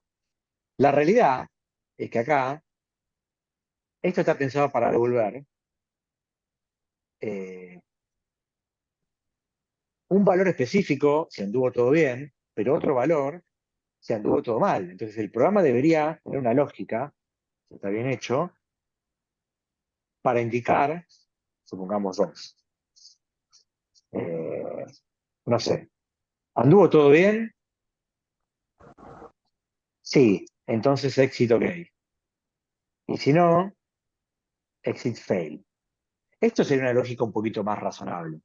La realidad es que acá, esto está pensado para devolver eh, un valor específico, si anduvo todo bien, pero otro valor, si anduvo todo mal. Entonces el programa debería tener una lógica, si está bien hecho, para indicar, supongamos dos. Eh, no sé, ¿anduvo todo bien? Sí, entonces exit OK. Y si no, exit fail. Esto sería una lógica un poquito más razonable.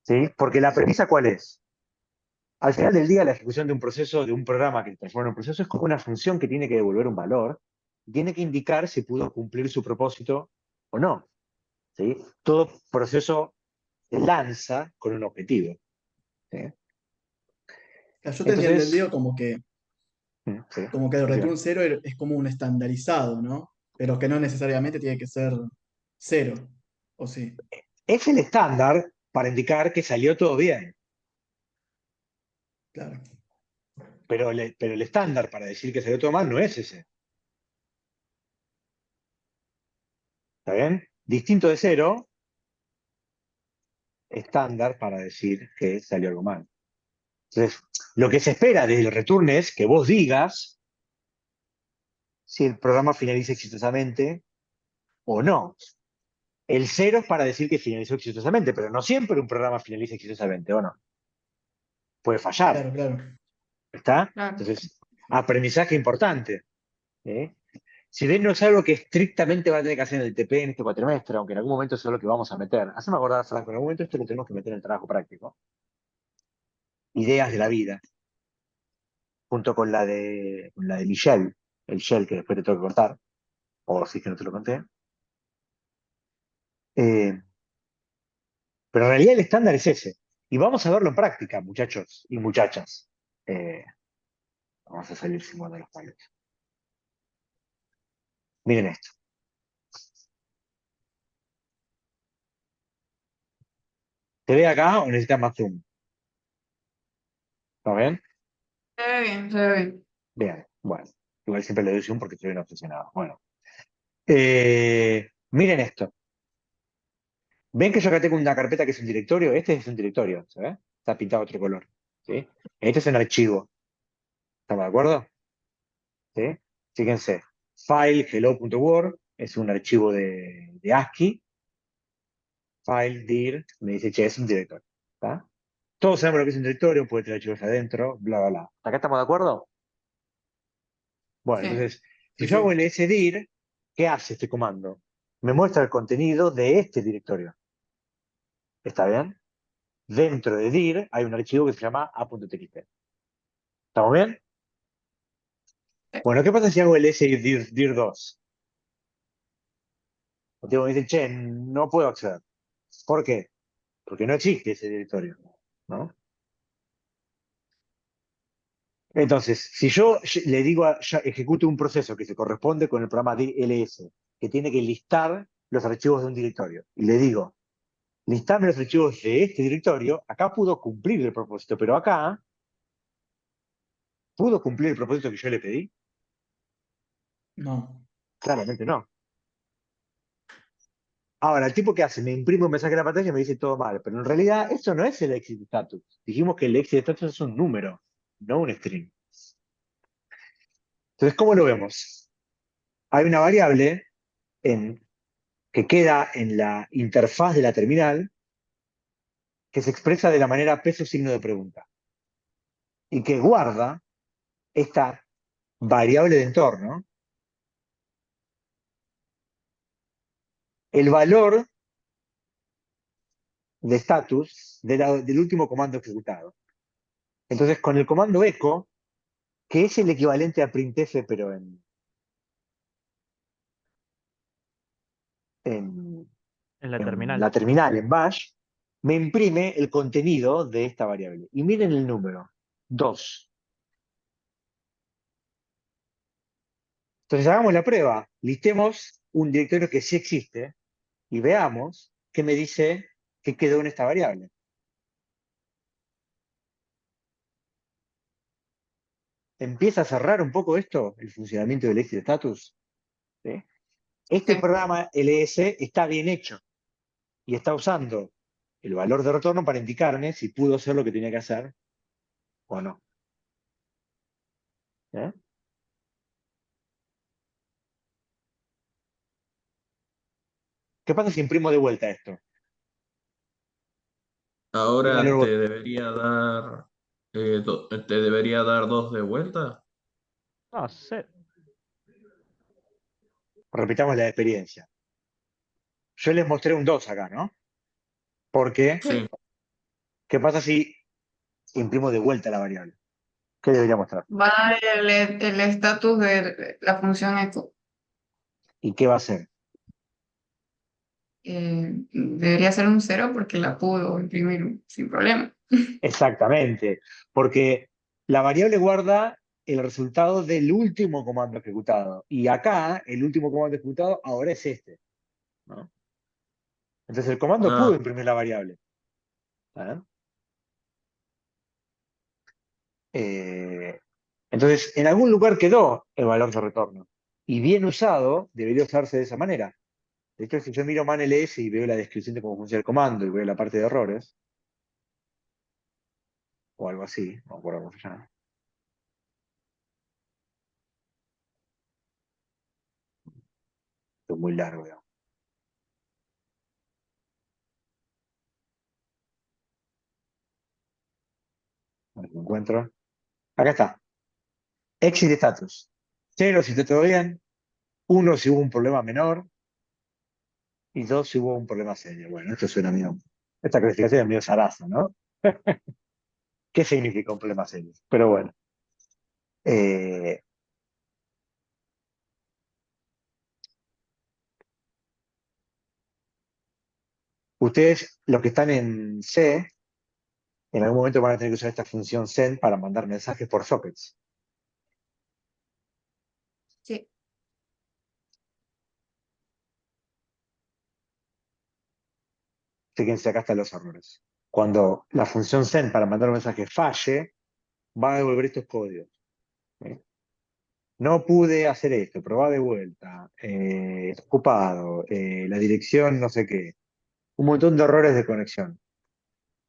¿Sí? Porque la premisa, ¿cuál es? Al final del día, la ejecución de un proceso, de un programa que se transforma en un proceso, es como una función que tiene que devolver un valor y tiene que indicar si pudo cumplir su propósito o no. ¿Sí? Todo proceso se lanza con un objetivo. ¿Sí? Yo tenía Entonces, entendido sí, como que el decime. return cero es como un estandarizado, ¿no? Pero que no necesariamente tiene que ser cero, ¿o sí? Es el estándar para indicar que salió todo bien, Claro. pero el estándar para decir que salió todo mal no es ese. ¿Está bien? distinto de 0, estándar para decir que salió algo mal. Entonces, lo que se espera desde el return es que vos digas si el programa finaliza exitosamente o no. El 0 es para decir que finalizó exitosamente, pero no siempre un programa finaliza exitosamente, ¿o no? Puede fallar, Claro, claro. ¿está? Claro. Entonces, aprendizaje importante. ¿Eh? Si bien no es algo que estrictamente va a tener que hacer en el TP en este cuatrimestre, aunque en algún momento eso es lo que vamos a meter. Haceme acordar, Franco, en algún momento esto lo tenemos que meter en el trabajo práctico. Ideas de la vida, junto con la de Michelle, el shell que después te tengo que cortar, o si es que no te lo conté. Eh, pero en realidad el estándar es ese. Y vamos a verlo en práctica, muchachos y muchachas. Eh, vamos a salir sin guardar los palos. Miren esto. ¿Te ve acá o necesitas más zoom? ¿Está bien? Se ve bien, se ve bien. Bien, bueno. Igual siempre le doy zoom porque estoy bien obsesionado. Bueno. Miren esto. ¿Ven que yo acá tengo una carpeta que es un directorio? Este es un directorio, ¿sabes? Está pintado otro color. ¿Sí? Este es un archivo. ¿Estamos de acuerdo? ¿Sí? Fíjense. File hello.word es un archivo de ASCII. File dir me dice, che, es un directorio. ¿Está? Todos sabemos lo que es un directorio, puede tener archivos adentro, bla, bla, bla. ¿Acá estamos de acuerdo? Bueno, Sí. entonces, si Sí, yo hago sí. el sdir, ¿qué hace este comando? Me muestra el contenido de este directorio. ¿Está bien? Dentro de dir hay un archivo que se llama a.txt. ¿Estamos bien? Bueno, ¿qué pasa si hago el sdir2? El tipo me dice, che, no puedo acceder. ¿Por qué? Porque no existe ese directorio, ¿no? Entonces, si yo le digo, ya ejecuto un proceso que se corresponde con el programa DLS, que tiene que listar los archivos de un directorio, y le digo, listame los archivos de este directorio, acá pudo cumplir el propósito, pero acá, ¿pudo cumplir el propósito que yo le pedí? No. Claramente no. Ahora, el tipo que hace, me imprime un mensaje en la pantalla y me dice todo mal, pero en realidad eso no es el exit status. Dijimos que el exit status es un número, no un string. Entonces, ¿cómo lo vemos? Hay una variable que queda en la interfaz de la terminal que se expresa de la manera peso signo de pregunta y que guarda esta variable de entorno, el valor de status del último comando ejecutado. Entonces, con el comando echo, que es el equivalente a printf, pero en, En la en la terminal. terminal, en bash, me imprime el contenido de esta variable. Y miren el número, 2. Entonces, hagamos la prueba. Listemos un directorio que sí existe y veamos qué me dice que quedó en esta variable. Empieza a cerrar un poco esto, el funcionamiento del exit status. ¿Sí? Este Sí. programa LS está bien hecho y está usando el valor de retorno para indicarme si pudo hacer lo que tenía que hacer o no. ¿Eh? ¿Qué pasa si imprimo de vuelta esto? ¿Qué Ahora valor? te debería dar dos de vuelta. No sé. Repitamos la experiencia. Yo les mostré un 2 acá, ¿no? Porque, Sí. ¿qué pasa si imprimo de vuelta la variable? ¿Qué debería mostrar? Va a dar el estatus de la función echo. ¿Y qué va a hacer? Debería ser un 0 porque la pudo imprimir sin problema. Exactamente, porque la variable guarda el resultado del último comando ejecutado. Y acá, el último comando ejecutado ahora es este, ¿no? Entonces el comando pudo Ah, imprimir la variable. ¿Ah? Eh, entonces, en algún lugar quedó el valor de retorno. Y bien usado, debería usarse de esa manera. De hecho, si yo miro manls y veo la descripción de cómo funciona el comando y veo la parte de errores, o algo así, no me acuerdo cómo se llama. Esto es muy largo, digamos. A ver si lo encuentro. Acá está. Exit status. 0 si está todo bien, 1 si hubo un problema menor y 2 si hubo un problema serio. Bueno, esto suena medio. Esta clasificación es medio zaraza, ¿no? ¿Qué significa un problema serio? Pero bueno. Eh, Ustedes, los que están en C, en algún momento van a tener que usar esta función send para mandar mensajes por sockets. Sí, Fíjense, acá están los errores. Cuando la función send para mandar un mensaje falle, va a devolver estos códigos. ¿Sí? No pude hacer esto, probá de vuelta, ocupado, la dirección no sé qué. Un montón de errores de conexión.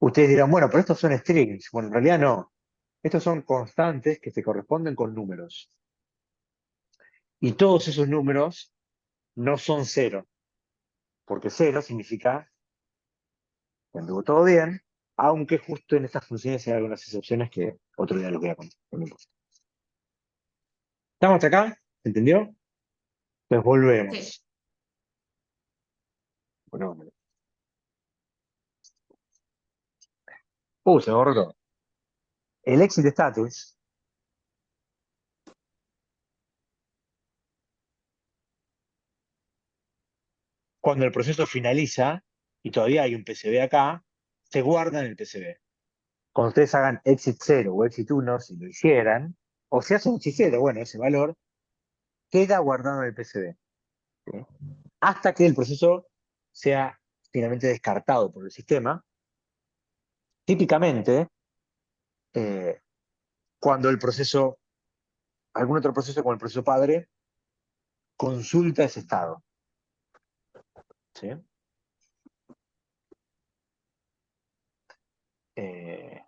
Ustedes dirán, bueno, pero estos son strings. Bueno, en realidad no. Estos son constantes que se corresponden con números. Y todos esos números no son cero, porque cero significa que anduvo todo bien, aunque justo en estas funciones hay algunas excepciones que otro día les voy a contar. No importa. ¿Estamos hasta acá? ¿Se entendió? Pues volvemos. sí. Bueno, se me borró todo. El exit status cuando el proceso finaliza y todavía hay un PCB acá, se guarda en el PCB. Cuando ustedes hagan exit 0 o exit 1, si lo hicieran, o si hacen exit 0, bueno, ese valor queda guardado en el PCB. ¿Sí? Hasta que el proceso sea finalmente descartado por el sistema. Típicamente, eh, cuando el proceso, algún otro proceso como el proceso padre, consulta ese estado. ¿Sí? Eh,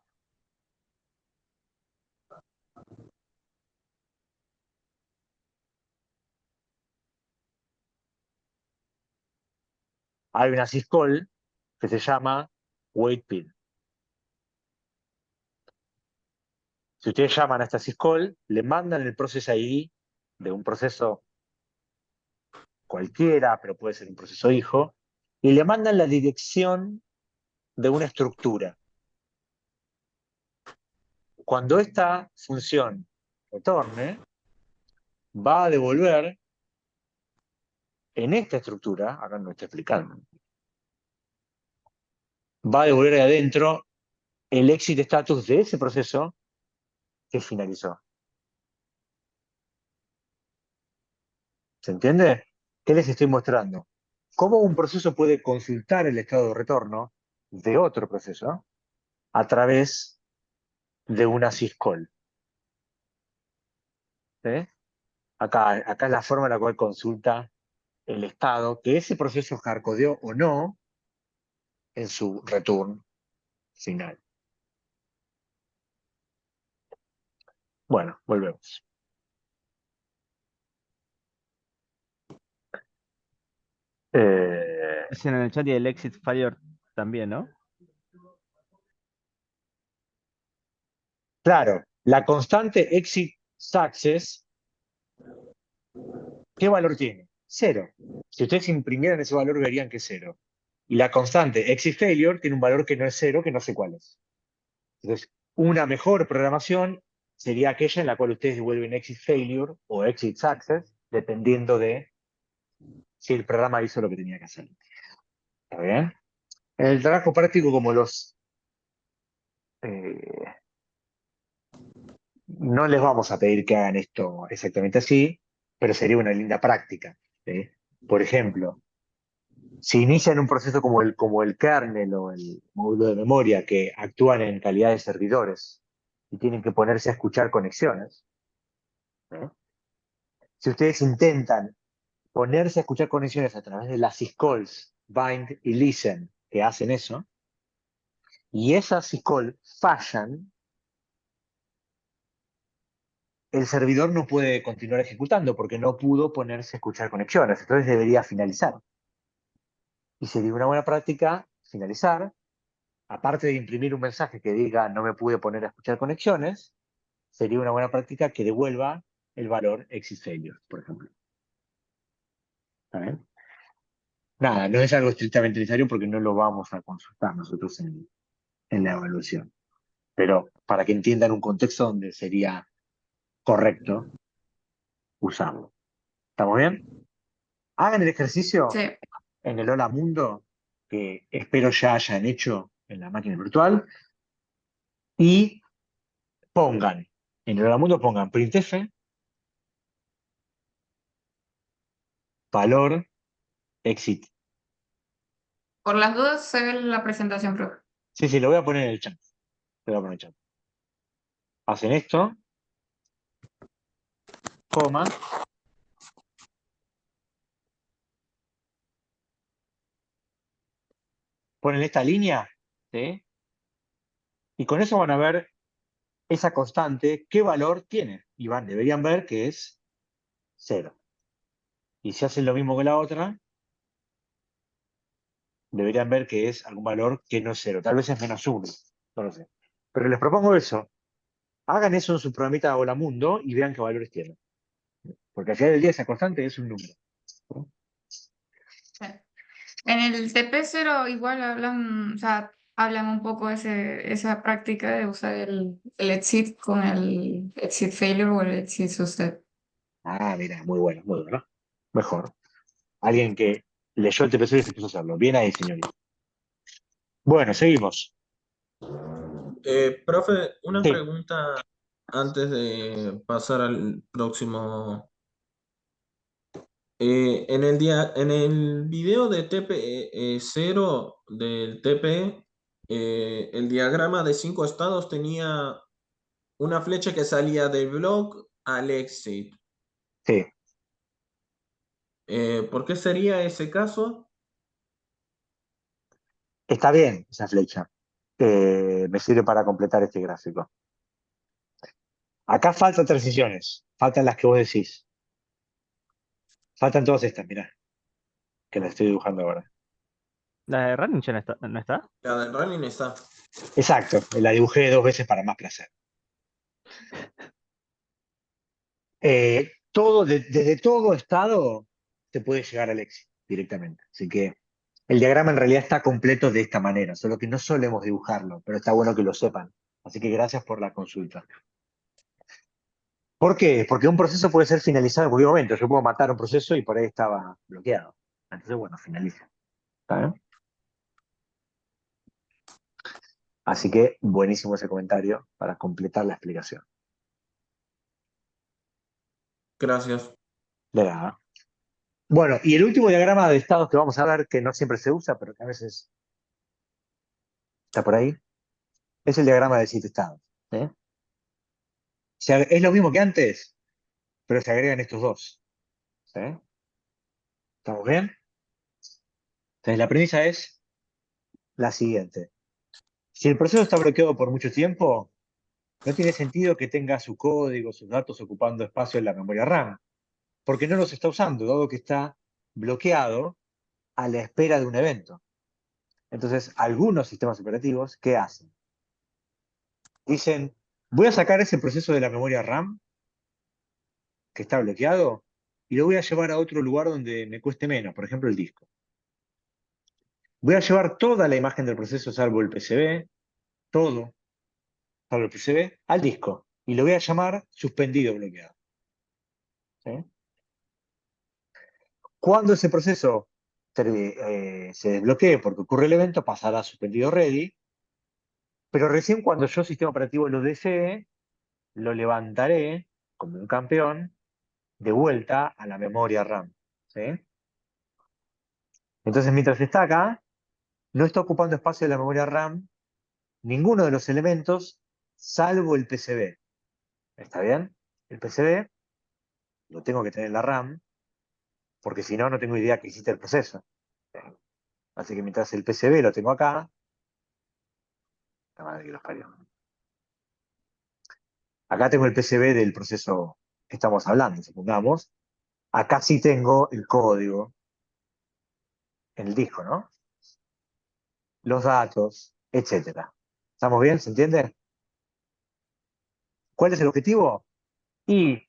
Hay una syscall que se llama waitPid. Si ustedes llaman a esta syscall, le mandan el process ID de un proceso cualquiera, pero puede ser un proceso hijo, y le mandan la dirección de una estructura. Cuando esta función retorne, va a devolver en esta estructura, acá no está explicando, va a devolver de adentro el exit status de ese proceso que finalizó. ¿Se entiende? ¿Qué les estoy mostrando? Cómo un proceso puede consultar el estado de retorno de otro proceso a través de una syscall. ¿Sí? Acá es la forma en la cual consulta el estado que ese proceso hardcodeó o no en su return final. Bueno, volvemos. Dicen en el chat y el exit failure también, ¿no? Claro, la constante exit success, ¿qué valor tiene? Cero. Si ustedes imprimieran ese valor, verían que es cero. Y la constante exit failure tiene un valor que no es cero, que no sé cuál es. Entonces, una mejor programación sería aquella en la cual ustedes devuelven exit failure o exit success, dependiendo de si el programa hizo lo que tenía que hacer. ¿Está bien? En el trabajo práctico, como eh, no les vamos a pedir que hagan esto exactamente así, pero sería una linda práctica. ¿Sí? Por ejemplo, si inician un proceso como el kernel o el módulo de memoria que actúan en calidad de servidores y tienen que ponerse a escuchar conexiones, ¿no? Si ustedes intentan ponerse a escuchar conexiones a través de las syscalls, bind y listen, que hacen eso, y esas syscalls fallan, el servidor no puede continuar ejecutando porque no pudo ponerse a escuchar conexiones, entonces debería finalizar. Y sería una buena práctica finalizar, aparte de imprimir un mensaje que diga no me pude poner a escuchar conexiones, sería una buena práctica que devuelva el valor exit failure, por ejemplo. ¿Está bien? Nada, no es algo estrictamente necesario porque no lo vamos a consultar nosotros en la evaluación. Pero para que entiendan un contexto donde sería correcto usarlo. ¿Estamos bien? Hagan el ejercicio Sí. en el Hola Mundo, que espero ya hayan hecho en la máquina virtual, y pongan, en el Hola Mundo pongan printf, valor, exit. Por las dudas se ve la presentación, profe. Sí, sí, lo voy a poner en el chat. Lo voy a poner en el chat. Hacen esto, coma, ponen esta línea, ¿sí? Y con eso van a ver esa constante, qué valor tiene. Y deberían ver que es 0. Y si hacen lo mismo que la otra, deberían ver que es algún valor que no es 0. Tal vez es -1, no lo sé. Pero les propongo eso. Hagan eso en su programita Hola Mundo y vean qué valores tienen. Porque al final del día esa constante es un número. ¿No? Sí. En el TP0 igual hablan, o sea, hablan un poco esa práctica de usar el exit con el exit failure o el exit success. Ah, mira, muy bueno. Mejor. Alguien que leyó el TPC y se puso a hacerlo. Bien ahí, señorita. Bueno, seguimos. Profe, una Sí, pregunta antes de pasar al próximo. En el video de TP0 del TP, el diagrama de 5 estados tenía una flecha que salía del block al exit. sí. ¿Por qué sería ese caso? Está bien esa flecha. Me sirve para completar este gráfico. Acá faltan transiciones. Faltan las que vos decís. Faltan todas estas, mirá. Que las estoy dibujando ahora. La de running ya no está. La del running está. Exacto. La dibujé 2 veces para más placer. Desde todo estado se puede llegar al éxito directamente. Así que el diagrama en realidad está completo de esta manera, solo que no solemos dibujarlo, pero está bueno que lo sepan. Así que gracias por la consulta. ¿Por qué? Porque un proceso puede ser finalizado en cualquier momento. Yo puedo matar un proceso y por ahí estaba bloqueado. Entonces, bueno, finaliza. ¿Está bien? Así que buenísimo ese comentario para completar la explicación. Gracias. De nada. Bueno, y el último diagrama de estados que vamos a ver, que no siempre se usa, pero que a veces está por ahí, es el diagrama de 7 estados. ¿Sí? Es lo mismo que antes, pero se agregan estos dos. ¿Sí? ¿Estamos bien? Entonces la premisa es la siguiente. Si el proceso está bloqueado por mucho tiempo, no tiene sentido que tenga su código, sus datos ocupando espacio en la memoria RAM, porque no los está usando, dado que está bloqueado a la espera de un evento. Entonces, algunos sistemas operativos, ¿qué hacen? Dicen, voy a sacar ese proceso de la memoria RAM que está bloqueado y lo voy a llevar a otro lugar donde me cueste menos, por ejemplo el disco. Voy a llevar toda la imagen del proceso, salvo el PCB, todo, salvo el PCB, al disco. Y lo voy a llamar suspendido bloqueado. ¿Sí? Cuando ese proceso se desbloquee porque ocurre el evento, pasará a suspendido ready, pero recién cuando yo, sistema operativo, lo desee, lo levantaré como un campeón de vuelta a la memoria RAM. ¿Sí? Entonces, mientras está acá, no está ocupando espacio de la memoria RAM ninguno de los elementos, salvo el PCB. ¿Está bien? El PCB lo tengo que tener en la RAM, porque si no, no tengo idea que hiciste el proceso. Así que mientras el PCB lo tengo acá, la madre que los parió. Acá tengo el PCB del proceso que estamos hablando, supongamos. Acá sí tengo el código en el disco, ¿no? Los datos, etcétera. ¿Estamos bien? ¿Se entiende? ¿Cuál es el objetivo? Y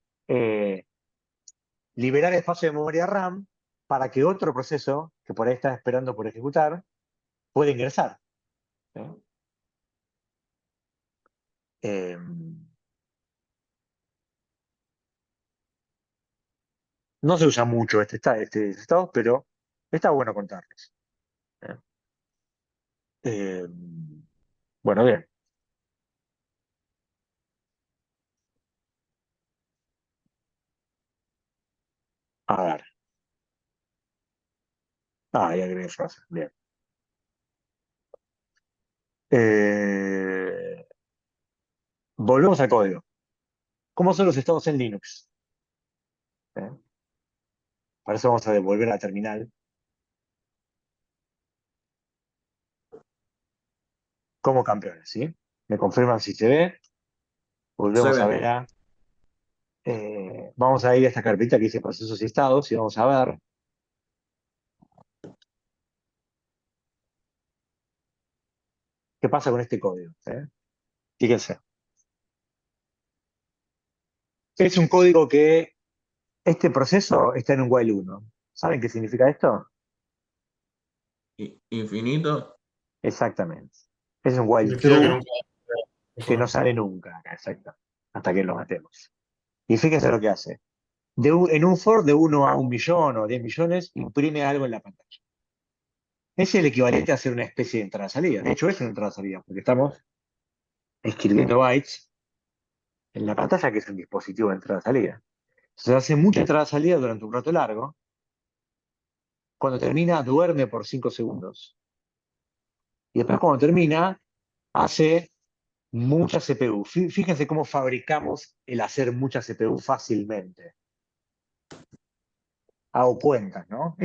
liberar espacio de memoria RAM para que otro proceso, que por ahí está esperando por ejecutar, pueda ingresar. ¿Sí? Eh, no se usa mucho este estado, pero está bueno contarles. ¿Eh? Eh, bueno, bien. A ver. Ah, ya agregué frase. Bien. Eh, volvemos al código. ¿Cómo son los estados en Linux? ¿Eh? Para eso vamos a devolver a la terminal. Como campeones, ¿sí? Me confirman si se ve. Se Volvemos a ver ve. a... vamos a ir a esta carpeta que dice procesos y estados y vamos a ver. ¿Qué pasa con este código? Fíjense. Es un código que este proceso está en un while 1. ¿Saben qué significa esto? Infinito. Exactamente. Es un while Significa que true nunca. que no sale nunca acá, exacto. Hasta que lo matemos. Y fíjense lo que hace. En un for de 1 a 1 millón o 10 millones, imprime algo en la pantalla. Es el equivalente a hacer una especie de entrada-salida. De hecho, es una entrada-salida, porque estamos escribiendo bytes en la pantalla, que es un dispositivo de entrada-salida. Se hace mucha entrada-salida durante un rato largo. Cuando termina, duerme por 5 segundos. Y después, cuando termina, hace mucha CPU. Fíjense cómo fabricamos el hacer mucha CPU fácilmente. Hago cuentas, ¿no?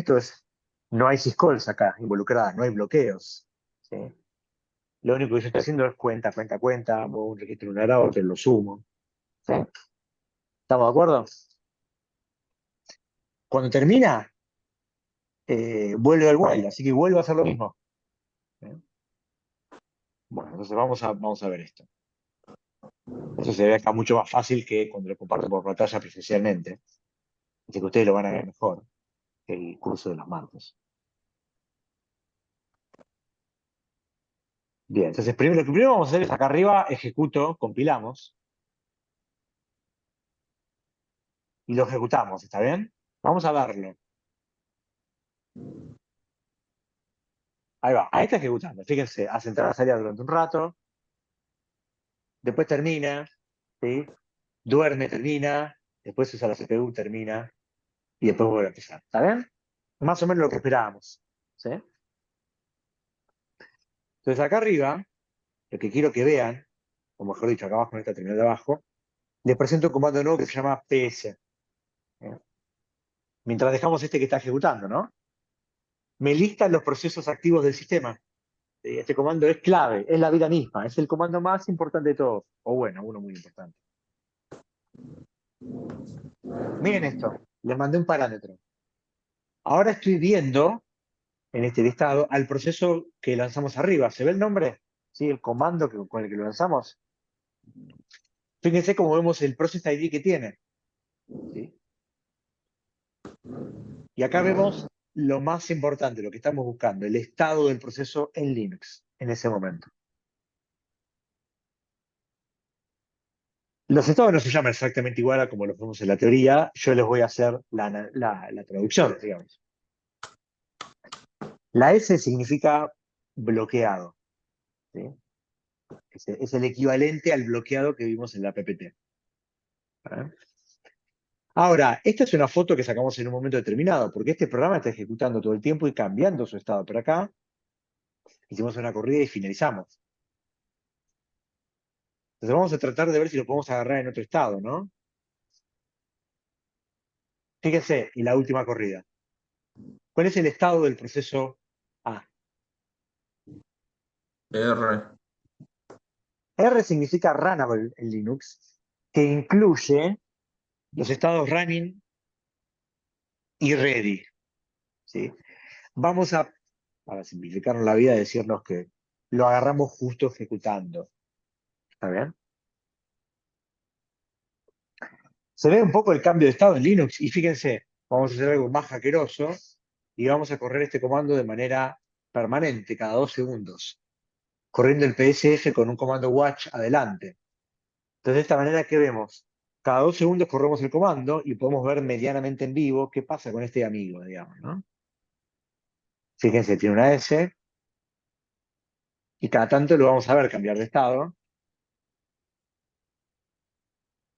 No hay syscalls acá involucradas, no hay bloqueos. ¿Sí? Lo único que yo estoy haciendo es cuenta, cuenta, cuenta, hago un registro en un router, lo sumo. ¿Sí? ¿Estamos de acuerdo? Cuando termina, vuelve al while, así que vuelve a hacer lo mismo. ¿Sí? Bueno, entonces vamos a ver esto. Eso se ve acá mucho más fácil que cuando lo comparto por pantalla presencialmente. Así que ustedes lo van a ver mejor que el curso de los martes. Bien, entonces lo que primero vamos a hacer es acá arriba, ejecuto, compilamos y lo ejecutamos, ¿está bien? Vamos a darle. Ahí va, ahí está ejecutando. Fíjense, hace entrar a salida durante un rato, después termina, ¿sí? Duerme, termina, después usa la CPU, termina y después vuelve a empezar. ¿Está bien? Más o menos lo que esperábamos. ¿Sí? Entonces acá arriba, lo que quiero que vean, o mejor dicho, acá abajo en esta terminal de abajo, les presento un comando nuevo que se llama PS. ¿Eh? Mientras dejamos este que está ejecutando, ¿no? Me listan los procesos activos del sistema. Este comando es clave, es la vida misma, es el comando más importante de todos. O bueno, uno muy importante. Miren esto, les mandé un parámetro. Ahora estoy viendo, en este listado, al proceso que lanzamos arriba. ¿Se ve el nombre? ¿Sí? El comando con el que lo lanzamos. Fíjense cómo vemos el process ID que tiene. ¿Sí? Y acá vemos lo más importante, lo que estamos buscando, el estado del proceso en Linux en ese momento. Los estados no se llaman exactamente igual a como los vemos en la teoría. Yo les voy a hacer la traducción, digamos. La S significa bloqueado. ¿Sí? Es el equivalente al bloqueado que vimos en la PPT. ¿Eh? Ahora, esta es una foto que sacamos en un momento determinado, porque este programa está ejecutando todo el tiempo y cambiando su estado. Pero acá hicimos una corrida y finalizamos. Entonces vamos a tratar de ver si lo podemos agarrar en otro estado, ¿no? Fíjense, y la última corrida. ¿Cuál es el estado del proceso A? R. R significa runnable en Linux, que incluye los estados running y ready. ¿Sí? Vamos a, para simplificarnos la vida, decirnos que lo agarramos justo ejecutando. ¿Está bien? Se ve un poco el cambio de estado en Linux y fíjense, vamos a hacer algo más hackeroso y vamos a correr este comando de manera permanente, cada 2 segundos, corriendo el PSF con un comando watch adelante. Entonces, de esta manera, ¿qué vemos? Cada 2 segundos corremos el comando y podemos ver medianamente en vivo qué pasa con este amigo, digamos, ¿no? Fíjense, tiene una S y cada tanto lo vamos a ver cambiar de estado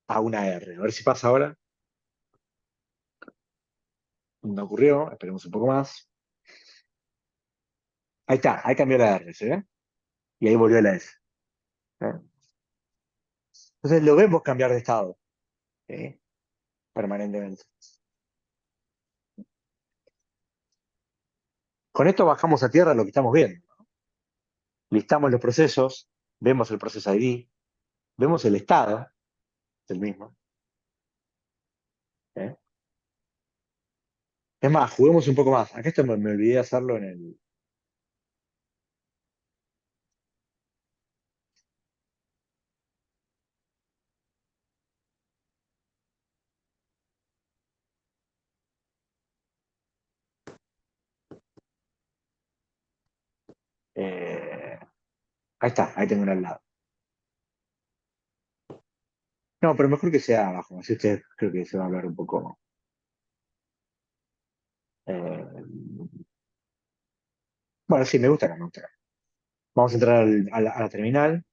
a una R. A ver si pasa ahora. No ocurrió, esperemos un poco más. Ahí está, ahí cambió la R, ¿se ve? Y ahí volvió la S. ¿Eh? Entonces lo vemos cambiar de estado, ¿sí? Permanentemente. Con esto bajamos a tierra lo que estamos viendo. Listamos los procesos, vemos el proceso ID, vemos el estado del mismo. ¿Eh? Es más, juguemos un poco más. Acá esto me olvidé de hacerlo en el. eh, Ahí está, ahí tengo uno al lado. No, pero mejor que sea abajo, así ustedes creo que se va a hablar un poco. eh, Bueno, sí, me gusta acá, me gusta acá. Vamos a entrar a la terminal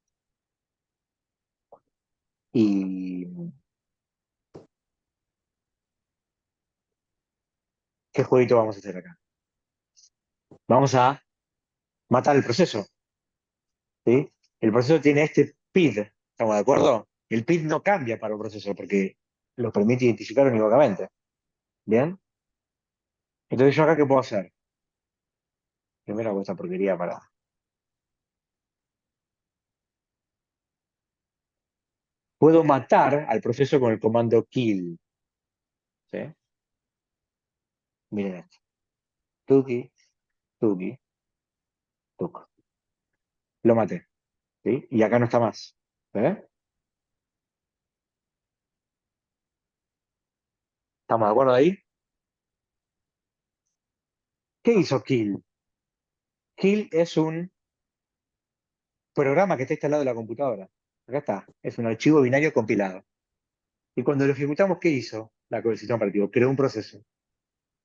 y. ¿Qué jueguito vamos a hacer acá? Vamos a matar el proceso, ¿sí? El proceso tiene este PID, ¿estamos de acuerdo? El PID no cambia para un proceso porque lo permite identificar unívocamente. ¿Bien? Entonces yo acá, ¿qué puedo hacer? Primero hago esta porquería para. Puedo matar al proceso con el comando kill. ¿Sí? Miren esto. Tuki, tuki, tuc. Lo maté. ¿Sí? Y acá no está más. ¿Eh? ¿Estamos de acuerdo ahí? ¿Qué hizo kill? Kill es un programa que está instalado en la computadora. Acá está. Es un archivo binario compilado. Y cuando lo ejecutamos, ¿qué hizo el sistema operativo? Creó un proceso.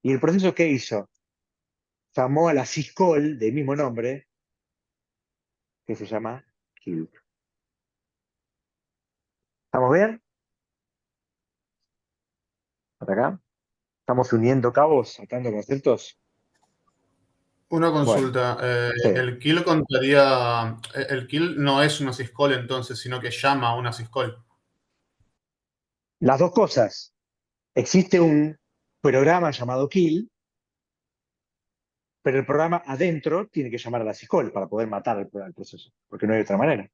¿Y el proceso qué hizo? Llamó a la syscall del mismo nombre, que se llama kill. ¿Estamos bien? ¿Hasta acá? ¿Estamos uniendo cabos, atando conceptos? Una Bueno, consulta. sí. El kill contaría. El kill no es una syscall entonces, sino que llama a una syscall. Las dos cosas. Existe un programa llamado kill, pero el programa adentro tiene que llamar a la syscall para poder matar al proceso, porque no hay otra manera.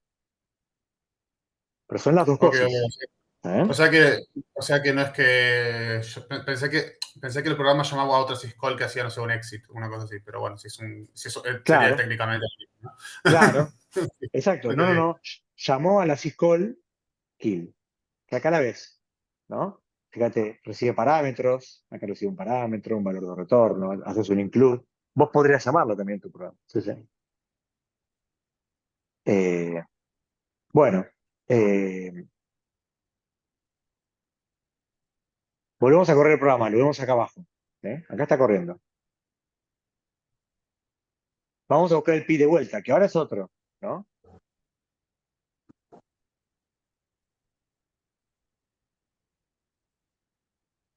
Pero son las dos Ok, cosas. ¿Eh? o sea que, o sea que no es que. Pensé que el programa llamaba a otra syscall que hacía, no sé, un exit, una cosa así. Pero bueno, si eso sería Claro, técnicamente así, ¿no? claro, exacto. Ok, No, no, no. Llamó a la syscall kill, que acá la ves, ¿no? Fíjate, recibe parámetros, acá recibe un parámetro, un valor de retorno, haces un include. Vos podrías llamarlo también en tu programa. Sí, sí. Eh, bueno, eh, volvemos a correr el programa, lo vemos acá abajo. ¿Eh? Acá está corriendo. Vamos a buscar el pi de vuelta, que ahora es otro, ¿no?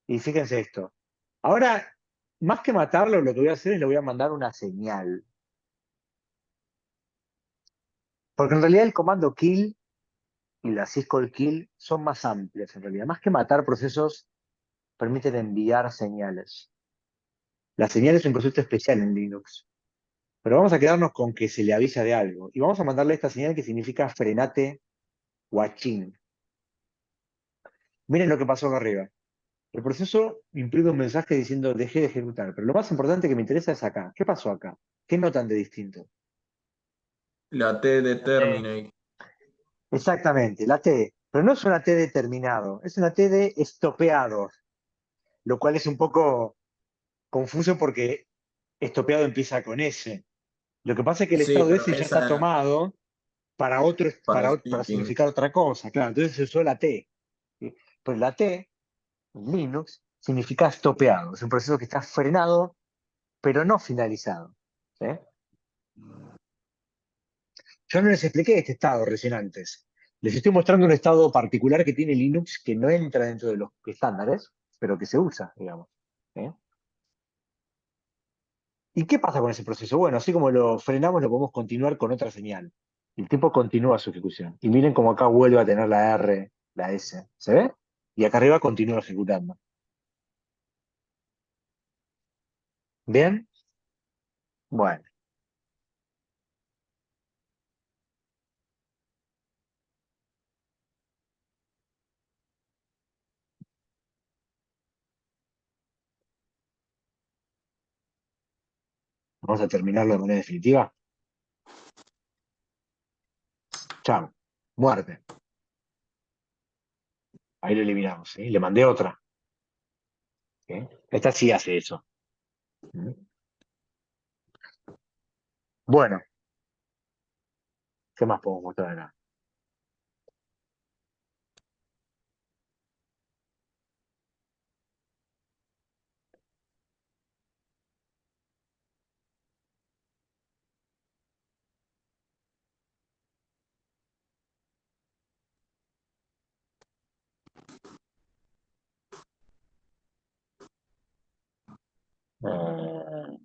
Y fíjense esto. Ahora, más que matarlo, lo que voy a hacer es le voy a mandar una señal. Porque en realidad el comando kill y la syscall kill son más amplias en realidad. Más que matar procesos, permiten enviar señales. La señal es un concepto especial en Linux. Pero vamos a quedarnos con que se le avisa de algo. Y vamos a mandarle esta señal que significa frenate guachín. Miren lo que pasó acá arriba. El proceso imprime un mensaje diciendo dejé de ejecutar. Pero lo más importante que me interesa es acá. ¿Qué pasó acá? ¿Qué notan de distinto? La T de terminate. Exactamente, la T. Pero no es una T de terminado, es una T de estopeado. Lo cual es un poco confuso porque estopeado empieza con S. Lo que pasa es que el Sí, estado pero S ya está esa tomado para otro, para para speaking. significar otra cosa. Claro, entonces se usó la T. ¿Sí? Pues la T en Linux significa estopeado. Es un proceso que está frenado, pero no finalizado. ¿Sí? Yo no les expliqué este estado recién antes. Les estoy mostrando un estado particular que tiene Linux que no entra dentro de los estándares, pero que se usa, digamos. ¿Sí? ¿Y qué pasa con ese proceso? Bueno, así como lo frenamos, lo podemos continuar con otra señal. El tiempo continúa su ejecución. Y miren cómo acá vuelve a tener la R, la S. ¿Se ve? Y acá arriba continúa ejecutando. ¿Bien? Bueno, vamos a terminarlo de manera definitiva. Chao. Muerte. Ahí lo eliminamos. ¿Sí? Le mandé otra. ¿Sí? Esta sí hace eso. ¿Sí? Bueno, ¿qué más podemos mostrar acá? Eh,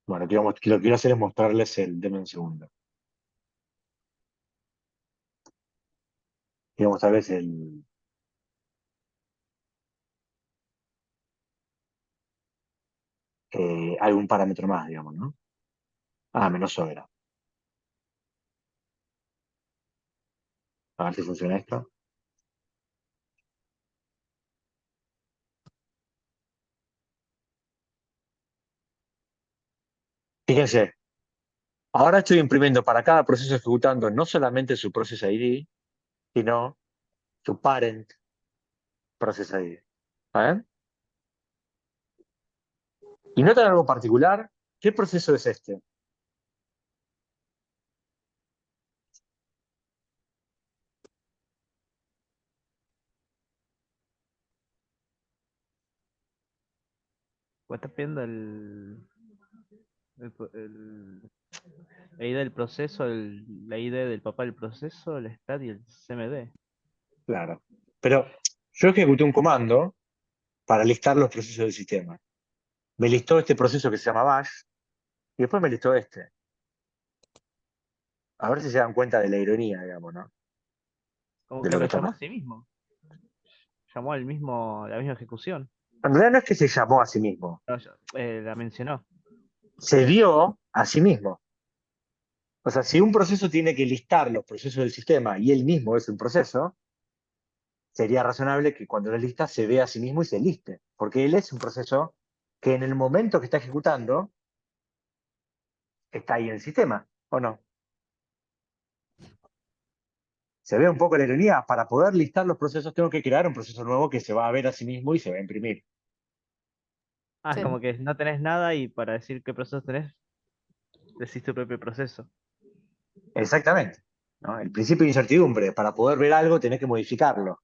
bueno, lo que quiero hacer es mostrarles el. Deme un segundo. Quiero mostrarles algún parámetro más, digamos, ¿no? Ah, menos sobra. A ver si funciona esto. Fíjense, ahora estoy imprimiendo para cada proceso ejecutando no solamente su process ID, sino su parent process ID. ¿Saben? ¿Y notan algo particular? ¿Qué proceso es este? Pues estás viendo la ID del proceso, la ID del papá del proceso, el stat y el CMD. Claro. Pero yo ejecuté un comando para listar los procesos del sistema. Me listó este proceso que se llama bash y después me listó este. A ver si se dan cuenta de la ironía, digamos, ¿no? Como De que lo que lo está llamó a pasando. sí mismo. Llamó la misma ejecución. En realidad no es que se llamó a sí mismo, No, la mencionó. se dio a sí mismo. O sea, si un proceso tiene que listar los procesos del sistema y él mismo es un proceso, sería razonable que cuando lo lista se vea a sí mismo y se liste, porque él es un proceso que en el momento que está ejecutando está ahí en el sistema, ¿o no? Se ve un poco la ironía, para poder listar los procesos tengo que crear un proceso nuevo que se va a ver a sí mismo y se va a imprimir. Ah, es Sí. como que no tenés nada y para decir qué proceso tenés, decís tu propio proceso. Exactamente, ¿no? El principio de incertidumbre, para poder ver algo tenés que modificarlo,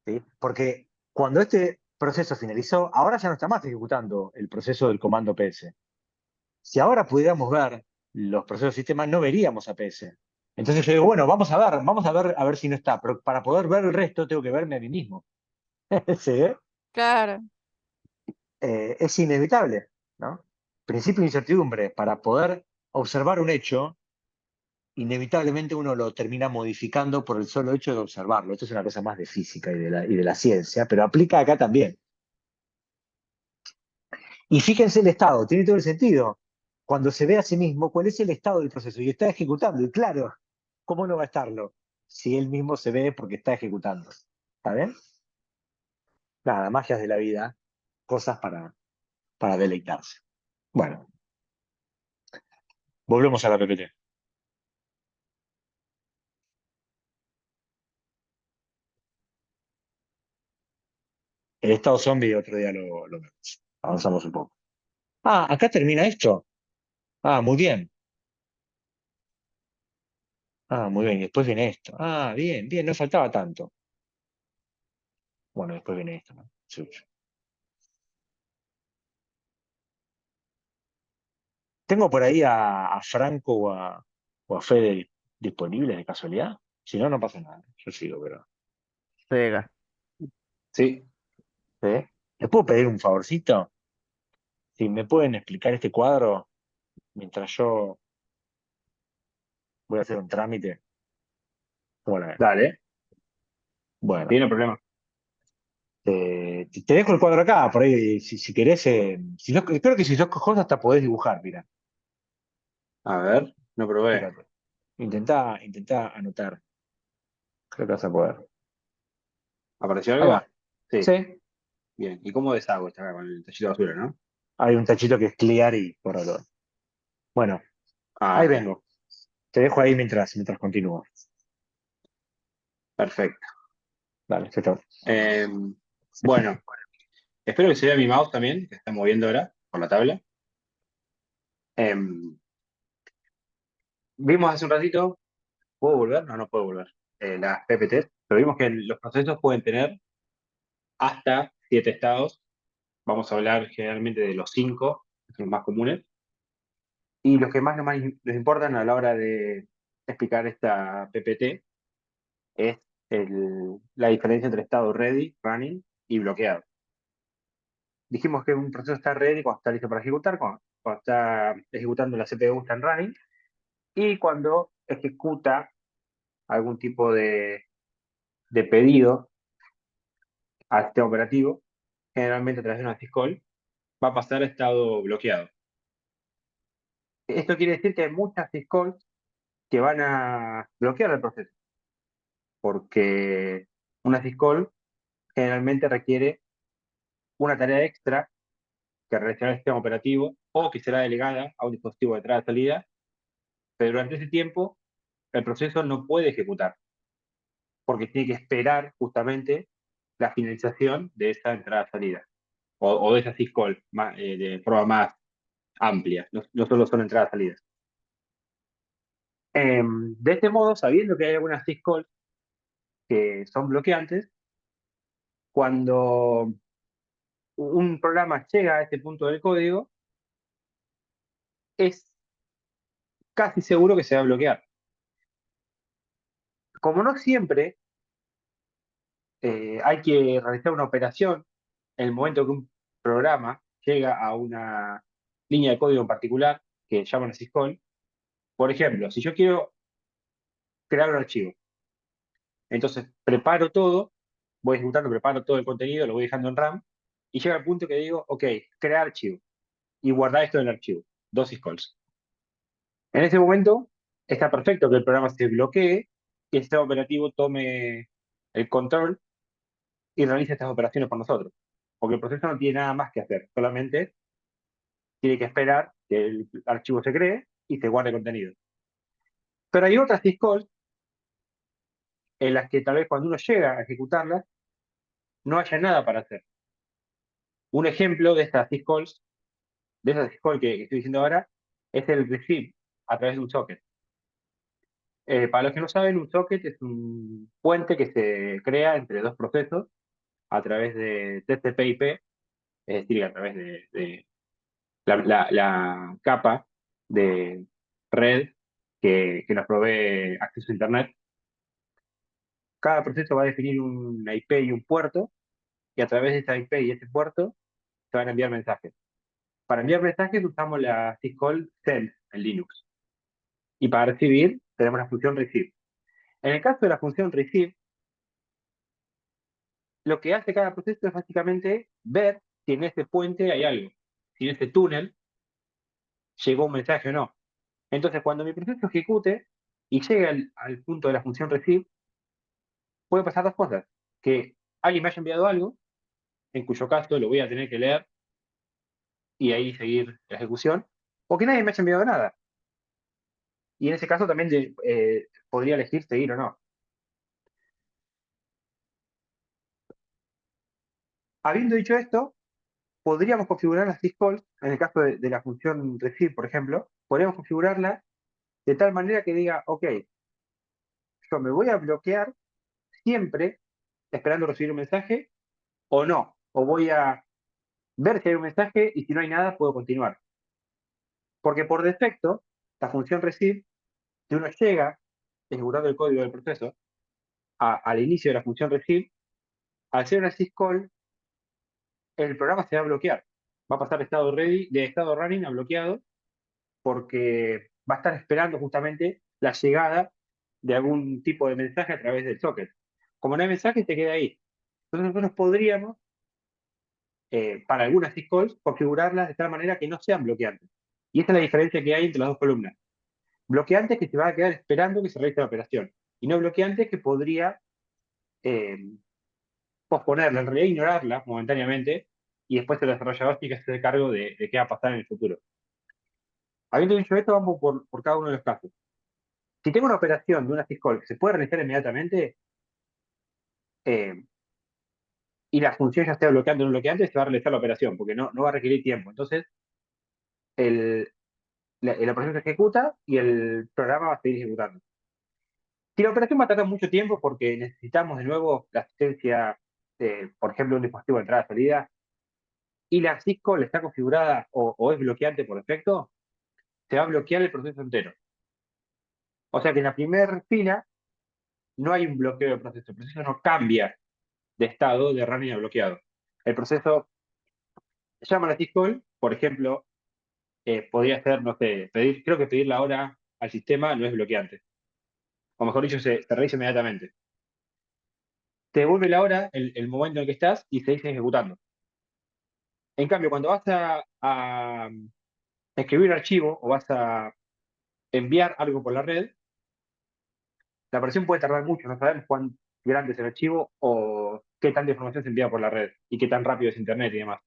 ¿sí? Porque cuando este proceso finalizó, ahora ya no está más ejecutando el proceso del comando PS. Si ahora pudiéramos ver los procesos del sistema, no veríamos a PS. Entonces yo digo, bueno, vamos a ver si no está, pero para poder ver el resto tengo que verme a mí mismo. ¿Sí? Claro. Es inevitable, ¿no? Principio de incertidumbre, para poder observar un hecho, inevitablemente uno lo termina modificando por el solo hecho de observarlo. Esto es una cosa más de física y de la ciencia, pero aplica acá también. Y fíjense el estado, tiene todo el sentido. Cuando se ve a sí mismo, ¿cuál es el estado del proceso? Y está ejecutando, y claro, ¿cómo no va a estarlo? Si él mismo se ve porque está ejecutando. ¿Está bien? Nada, magias de la vida, cosas para deleitarse. Bueno, volvemos a la PPT. El estado zombie otro día lo vemos. Avanzamos un poco. Ah, acá termina esto. Ah, muy bien. Ah, muy bien. Y después viene esto. Ah, bien, bien, no faltaba tanto. Bueno, después viene esto, ¿no? Sí. ¿Tengo por ahí a Franco o a Fede disponibles de casualidad? Si no, no pasa nada. Yo sigo, pero. Pega. Sí, ¿Sí? ¿Les puedo pedir un favorcito? Si me pueden explicar este cuadro mientras yo voy a hacer un trámite. Bueno, dale, bueno. tiene problema. Te dejo el cuadro acá, por ahí, si querés. Creo que si sos cojones hasta podés dibujar, mira. A ver, no probé. Fíjate. Intentá anotar. Creo que vas a poder. ¿Apareció Ahí algo? va. Sí, Sí. bien. ¿Y cómo deshago esta acá con el tachito de basura, no? Hay un tachito que es clear y borrador. Bueno, Ah, ahí está. vengo. Te dejo ahí mientras continúo. Perfecto. Dale, chao. Eh, bueno, espero que se vea mi mouse también, que está moviendo ahora por la tabla. Eh, vimos hace un ratito, ¿puedo volver? No, no puedo volver. Las PPT, pero vimos que los procesos pueden tener hasta 7 estados. Vamos a hablar generalmente de los 5, que son los más comunes. Y los que más les importan a la hora de explicar esta PPT es la diferencia entre estado ready, running y bloqueado. Dijimos que un proceso está ready cuando está listo para ejecutar, cuando está ejecutando la CPU está en running, y cuando ejecuta algún tipo de pedido al sistema operativo, generalmente a través de una syscall, va a pasar a estado bloqueado. Esto quiere decir que hay muchas syscalls que van a bloquear el proceso, porque una syscall generalmente requiere una tarea extra que realizará el sistema operativo o que será delegada a un dispositivo de entrada-salida, pero durante ese tiempo el proceso no puede ejecutar, porque tiene que esperar justamente la finalización de esa entrada-salida, o de esa syscall de forma más amplia, no solo son entradas-salidas. De este modo, sabiendo que hay algunas syscalls que son bloqueantes, cuando un programa llega a este punto del código, es casi seguro que se va a bloquear. Como no siempre hay que realizar una operación en el momento que un programa llega a una línea de código en particular, que llaman syscall. Por ejemplo, si yo quiero crear un archivo, entonces preparo todo, voy ejecutando, preparo todo el contenido, lo voy dejando en RAM, y llega al punto que digo, ok, crear archivo, y guardar esto en el archivo, dos syscalls. En ese momento está perfecto que el programa se bloquee y el sistema operativo tome el control y realice estas operaciones por nosotros. Porque el proceso no tiene nada más que hacer, solamente tiene que esperar que el archivo se cree y se guarde contenido. Pero hay otras syscalls en las que tal vez cuando uno llega a ejecutarlas, no haya nada para hacer. Un ejemplo de estas syscalls, de esa syscall que estoy diciendo ahora, es el receive a través de un socket. Para los que no saben, un socket es un puente que se crea entre dos procesos a través de TCP/IP, es decir, a través de la capa de red que nos provee acceso a Internet. Cada proceso va a definir una IP y un puerto, y a través de esa IP y ese puerto se van a enviar mensajes. Para enviar mensajes usamos la syscall send en Linux. Y para recibir tenemos la función receive. En el caso de la función receive, lo que hace cada proceso es básicamente ver si en ese puente hay algo, si en ese túnel llegó un mensaje o no. Entonces, cuando mi proceso ejecute y llegue al punto de la función receive, puede pasar dos cosas. Que alguien me haya enviado algo, en cuyo caso lo voy a tener que leer y ahí seguir la ejecución, o que nadie me haya enviado nada. Y en ese caso también podría elegir seguir o no. Habiendo dicho esto, podríamos configurar la syscall, en el caso de la función receive, por ejemplo, podríamos configurarla de tal manera que diga, ok, yo me voy a bloquear siempre esperando recibir un mensaje o no, o voy a ver si hay un mensaje y si no hay nada puedo continuar. Porque por defecto, la función receive, si uno llega ejecutando el código del proceso al inicio de la función receive, al ser una syscall, el programa se va a bloquear. Va a pasar de estado ready, de estado running a bloqueado, porque va a estar esperando justamente la llegada de algún tipo de mensaje a través del socket. Como no hay mensaje, se queda ahí. Entonces nosotros podríamos, para algunas syscalls, configurarlas de tal manera que no sean bloqueantes. Y esa es la diferencia que hay entre las dos columnas. Bloqueantes que se van a quedar esperando que se realice la operación. Y no bloqueantes que podría posponerla, en realidad ignorarla momentáneamente, y después el desarrollador tiene que hacerse cargo de qué va a pasar en el futuro. Habiendo dicho esto, vamos por cada uno de los casos. Si tengo una operación de una syscall que se puede realizar inmediatamente, y la función ya esté bloqueando o no bloqueante, se va a realizar la operación, porque no va a requerir tiempo. Entonces, la operación se ejecuta y el programa va a seguir ejecutando. Si la operación va a tardar mucho tiempo porque necesitamos de nuevo la asistencia, por ejemplo, de un dispositivo de entrada-salida, y la syscall está configurada o es bloqueante por defecto, se va a bloquear el proceso entero. O sea que en la primera fila no hay un bloqueo del proceso. El proceso no cambia de estado de running a bloqueado. El proceso llama a la syscall, por ejemplo, podría ser, no sé, creo que pedir la hora al sistema no es bloqueante. O mejor dicho, se realiza inmediatamente. Te devuelve la hora, el momento en el que estás, y seguís ejecutando. En cambio, cuando vas a escribir un archivo o vas a enviar algo por la red, la operación puede tardar mucho, no sabemos cuán grande es el archivo o qué tanta información se envía por la red y qué tan rápido es Internet y demás.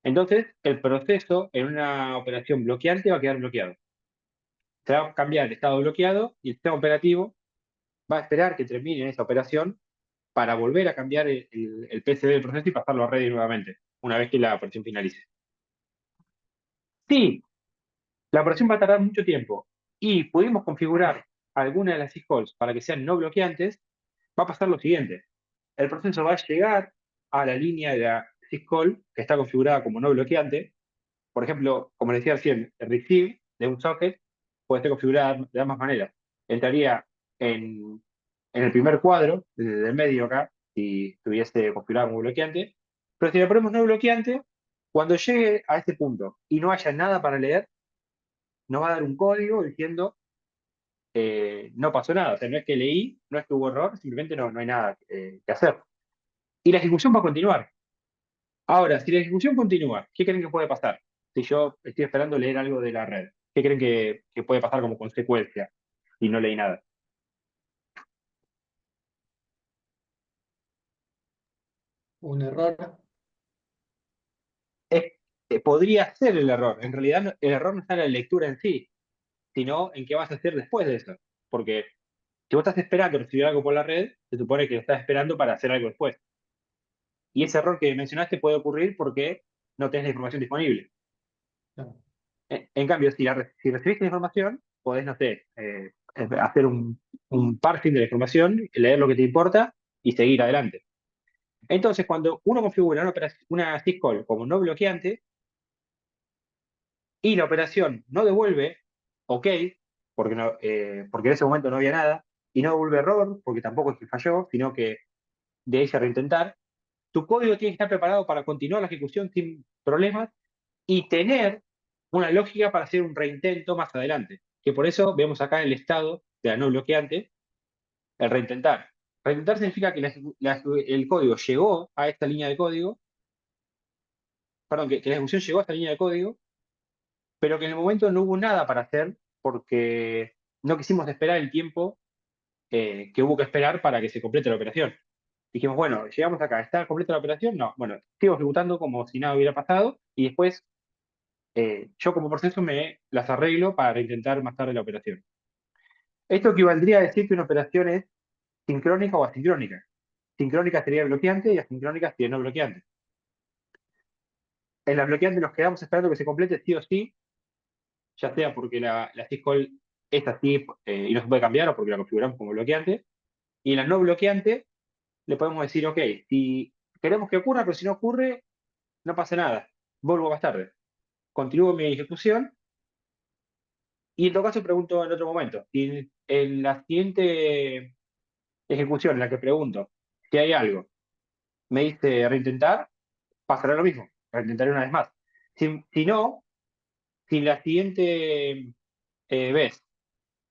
Entonces, el proceso en una operación bloqueante va a quedar bloqueado. Se va a cambiar el estado bloqueado y el sistema operativo va a esperar que termine esa operación para volver a cambiar el PCB del proceso y pasarlo a red nuevamente, una vez que la operación finalice. Si la operación va a tardar mucho tiempo y pudimos configurar alguna de las syscalls para que sean no bloqueantes, va a pasar lo siguiente. El proceso va a llegar a la línea de la syscall que está configurada como no bloqueante. Por ejemplo, como les decía recién, el receive de un socket puede ser configurado de ambas maneras. Entraría en el primer cuadro, desde el medio acá, si estuviese configurado como bloqueante. Pero si le ponemos no bloqueante, cuando llegue a ese punto y no haya nada para leer, nos va a dar un código diciendo no pasó nada. O sea, no es que leí, no es que hubo error, simplemente no hay nada que hacer. Y la ejecución va a continuar. Ahora, si la ejecución continúa, ¿qué creen que puede pasar? Si yo estoy esperando leer algo de la red, ¿qué creen que puede pasar como consecuencia y no leí nada? Un error. Podría ser el error. En realidad, el error no está en la lectura en sí, sino en qué vas a hacer después de eso. Porque si vos estás esperando recibir algo por la red, se supone que lo estás esperando para hacer algo después. Y ese error que mencionaste puede ocurrir porque no tenés la información disponible. Claro. En cambio, si recibiste la información, podés, no sé, hacer un parsing de la información, leer lo que te importa y seguir adelante. Entonces, cuando uno configura una syscall como no bloqueante y la operación no devuelve OK, porque en ese momento no había nada, y no devuelve error, porque tampoco es que falló, sino que de ella reintentar, tu código tiene que estar preparado para continuar la ejecución sin problemas y tener una lógica para hacer un reintento más adelante. Que por eso vemos acá en el estado de la no bloqueante el reintentar. Reintentar significa que el código llegó a esta línea de código, perdón, que la ejecución llegó a esta línea de código, pero que en el momento no hubo nada para hacer porque no quisimos esperar el tiempo que hubo que esperar para que se complete la operación. Dijimos, bueno, llegamos acá, ¿está completa la operación? No, bueno, sigo ejecutando como si nada hubiera pasado y después yo como proceso me las arreglo para reintentar más tarde la operación. Esto equivaldría a decir que una operación es sincrónica o asincrónica. Sincrónica sería bloqueante y asincrónica sería no bloqueante. En la bloqueante nos quedamos esperando que se complete sí o sí, ya sea porque la syscall es así y no se puede cambiar o porque la configuramos como bloqueante. Y en la no bloqueante le podemos decir, ok, si queremos que ocurra, pero si no ocurre, no pasa nada. Vuelvo más tarde. Continúo mi ejecución y en todo caso pregunto en otro momento. Si en la siguiente ejecución en la que pregunto si hay algo, me dice reintentar, pasará lo mismo. Reintentaré una vez más. Si no, si la siguiente vez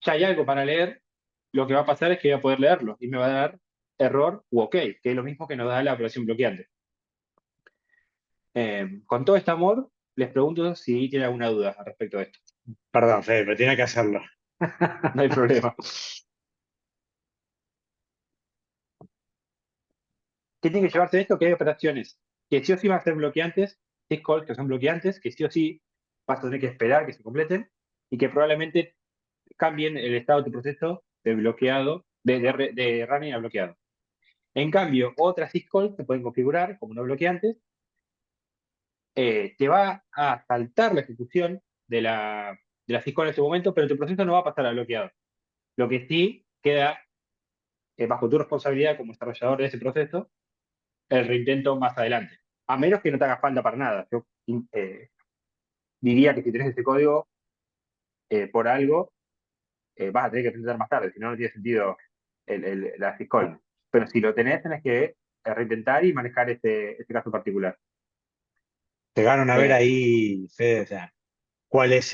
ya hay algo para leer, lo que va a pasar es que voy a poder leerlo y me va a dar error u ok, que es lo mismo que nos da la operación bloqueante. Con todo este amor, les pregunto si tienen alguna duda al respecto de esto. Perdón, Fede, pero tiene que hacerlo. No hay problema. ¿Qué tiene que llevarse de esto? Que hay operaciones que sí o sí van a ser bloqueantes, syscalls que son bloqueantes, que sí o sí vas a tener que esperar que se completen y que probablemente cambien el estado de tu proceso de bloqueado, de running a bloqueado. En cambio, otras syscalls se pueden configurar como no bloqueantes, te va a saltar la ejecución de la syscall en ese momento, pero tu proceso no va a pasar a bloqueado. Lo que sí queda bajo tu responsabilidad como desarrollador de ese proceso, el reintento más adelante. A menos que no te haga falta para nada. Yo diría que si tenés ese código por algo, vas a tener que presentar más tarde, si no, no tiene sentido la syscall. Pero si lo tenés que reintentar y manejar este caso particular. Te ganan a ver Eh, ahí, Fede, o sea, cuál es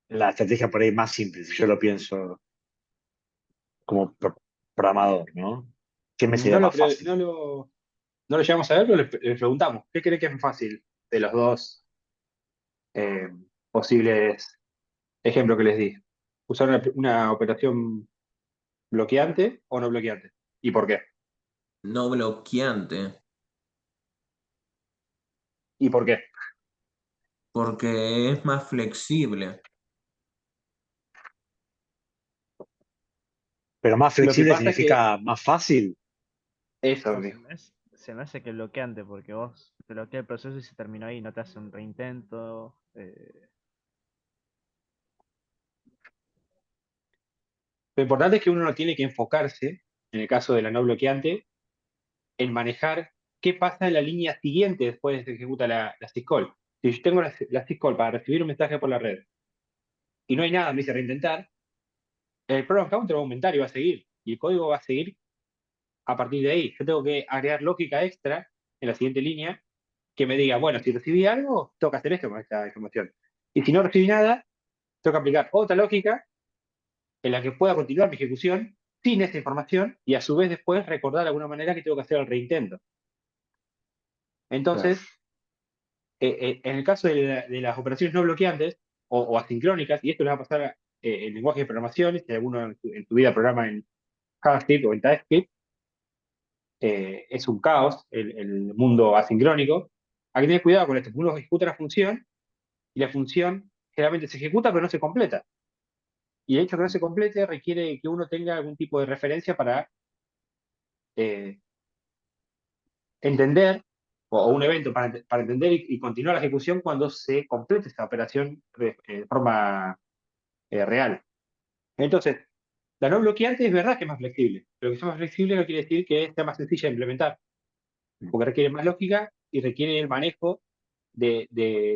la estrategia por ahí más simple, si yo lo pienso como programador, ¿no? ¿Qué me sería no, lo, más pre- fácil? no lo llegamos a ver, pero le preguntamos, ¿qué cree que es más fácil de los dos eh, posibles ejemplos que les di? ¿Usar una operación bloqueante o no bloqueante? ¿Y por qué? No bloqueante, ¿Y por qué? porque es más flexible. Pero más Lo que flexible pasa es que significa más fácil. eso No, mismo. se me hace que bloqueante, porque vos bloquea el proceso y se terminó ahí, no te hace un reintento. Lo importante es que uno no tiene que enfocarse, en el caso de la no bloqueante, en manejar qué pasa en la línea siguiente después de que se ejecuta la syscall. Si yo tengo la syscall para recibir un mensaje por la red y no hay nada, me dice reintentar, el program counter va a aumentar y va a seguir. Y el código va a seguir a partir de ahí. Yo tengo que agregar lógica extra en la siguiente línea que me diga, bueno, si recibí algo, tengo que hacer esto con esta información. Y si no recibí nada, tengo que aplicar otra lógica en la que pueda continuar mi ejecución sin esa información y a su vez después recordar de alguna manera que tengo que hacer el reintento. Entonces, en el caso de las operaciones no bloqueantes o asincrónicas, y esto le va a pasar en lenguaje de programación, si alguno en tu vida programa en JavaScript o en TypeScript, es un caos el mundo asincrónico. Hay que tener cuidado con esto, porque uno ejecuta una función y la función generalmente se ejecuta pero no se completa. Y el hecho de que no se complete requiere que uno tenga algún tipo de referencia para eh, entender, o un evento para entender y continuar la ejecución cuando se complete esa operación de forma real. Entonces, la no bloqueante es verdad que es más flexible, pero que sea más flexible no quiere decir que sea más sencilla de implementar, porque requiere más lógica y requiere el manejo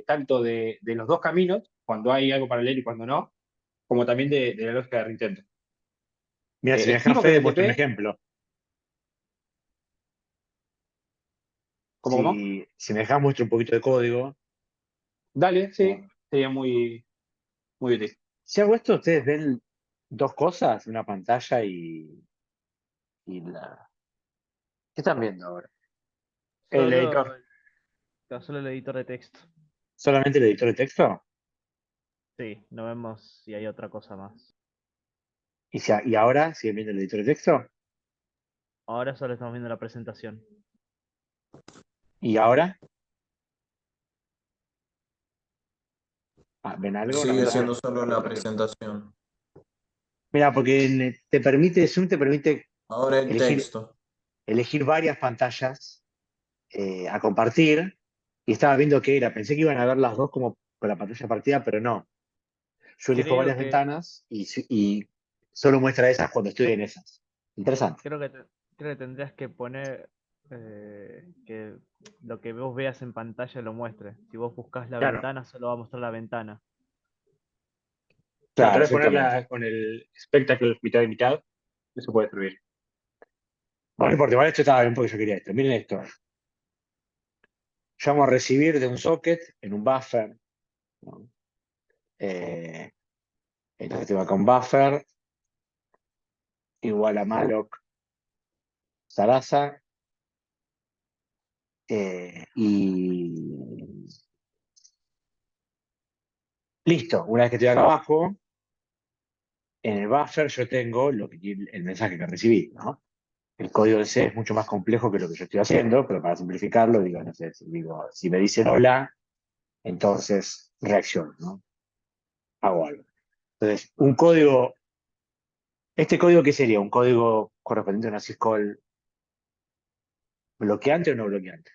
tanto de los dos caminos, cuando hay algo paralelo y cuando no, como también de la lógica de reintento. Mira, si me dejas, Estimo que en Fede, el muestro un TP, ejemplo. ¿cómo? Si me dejas, muestro un poquito de código. Dale, sí, sería muy, muy útil. Si hago esto, ustedes ven dos cosas, una pantalla y la... ¿Qué están viendo ahora? El Solo, editor. solo el editor de texto. ¿Solamente el editor de texto? Sí, no vemos si hay otra cosa más. ¿Y ahora siguen viendo el editor de texto? Ahora solo estamos viendo la presentación. ¿Y ahora? ¿Ven algo? ¿Una Sigue pantalla? siendo solo la presentación. Mira, porque Zoom te permite Ahora el elegir, texto. elegir varias pantallas a compartir. Y estaba viendo qué era. Pensé que iban a ver las dos como con la pantalla partida, pero no. Yo elijo Creo varias que, ventanas y solo muestra esas cuando estoy en esas. Interesante. creo que, creo que tendrías que poner que lo que vos veas en pantalla lo muestre. Si vos buscas la Claro, ventana, solo va a mostrar la ventana. Tratar claro, de exactamente. ponerla con el spectacle mitad y mitad, eso puede servir. Bueno, no importa, igual esto estaba bien porque yo quería esto. Miren esto. Llamo a recibir de un socket en un buffer, ¿no? Entonces tengo acá un buffer igual a malloc Sarasa y listo. Una vez que estoy acá abajo, en el buffer yo tengo el mensaje que recibí, ¿no? El código de C es mucho más complejo que lo que yo estoy haciendo, pero para simplificarlo, digo, no sé, si me dicen hola, entonces reacciono, ¿no? Hago algo. Entonces, ¿este código qué sería? ¿Un código correspondiente a una syscall bloqueante o no bloqueante?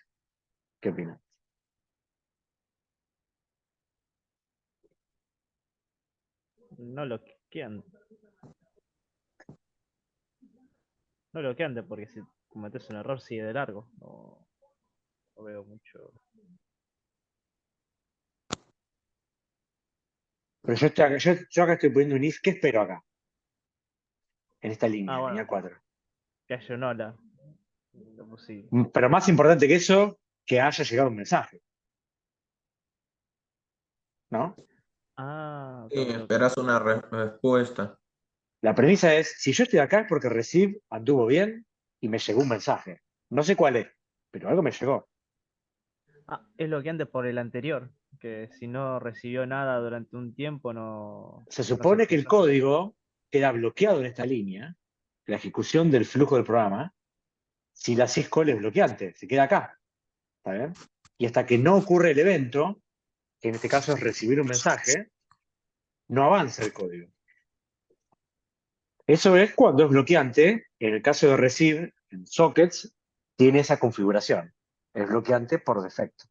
¿Qué opinan? No lo que ande. No lo que ande, porque si cometes un error sigue de largo. No veo mucho. Pero yo acá estoy poniendo un if, ¿qué espero acá? En esta línea, Ah, en bueno, línea 4. que haya un hola. Lo puse. Pero más importante que eso, que haya llegado un mensaje, ¿no? Ah, ok, Sí, ok, ok. esperas una respuesta. La premisa es, si yo estoy acá es porque receive anduvo bien y me llegó un mensaje. No sé cuál es, pero algo me llegó. Ah, es lo que antes por el anterior, que si no recibió nada durante un tiempo Se no se supone que el procesa. código queda bloqueado en esta línea, la ejecución del flujo del programa, si la syscall es bloqueante, se queda acá. ¿Está bien? Y hasta que no ocurre el evento, que en este caso es recibir un mensaje, no avanza el código. Eso es cuando es bloqueante. En el caso de receive, en sockets, tiene esa configuración. Es bloqueante por defecto.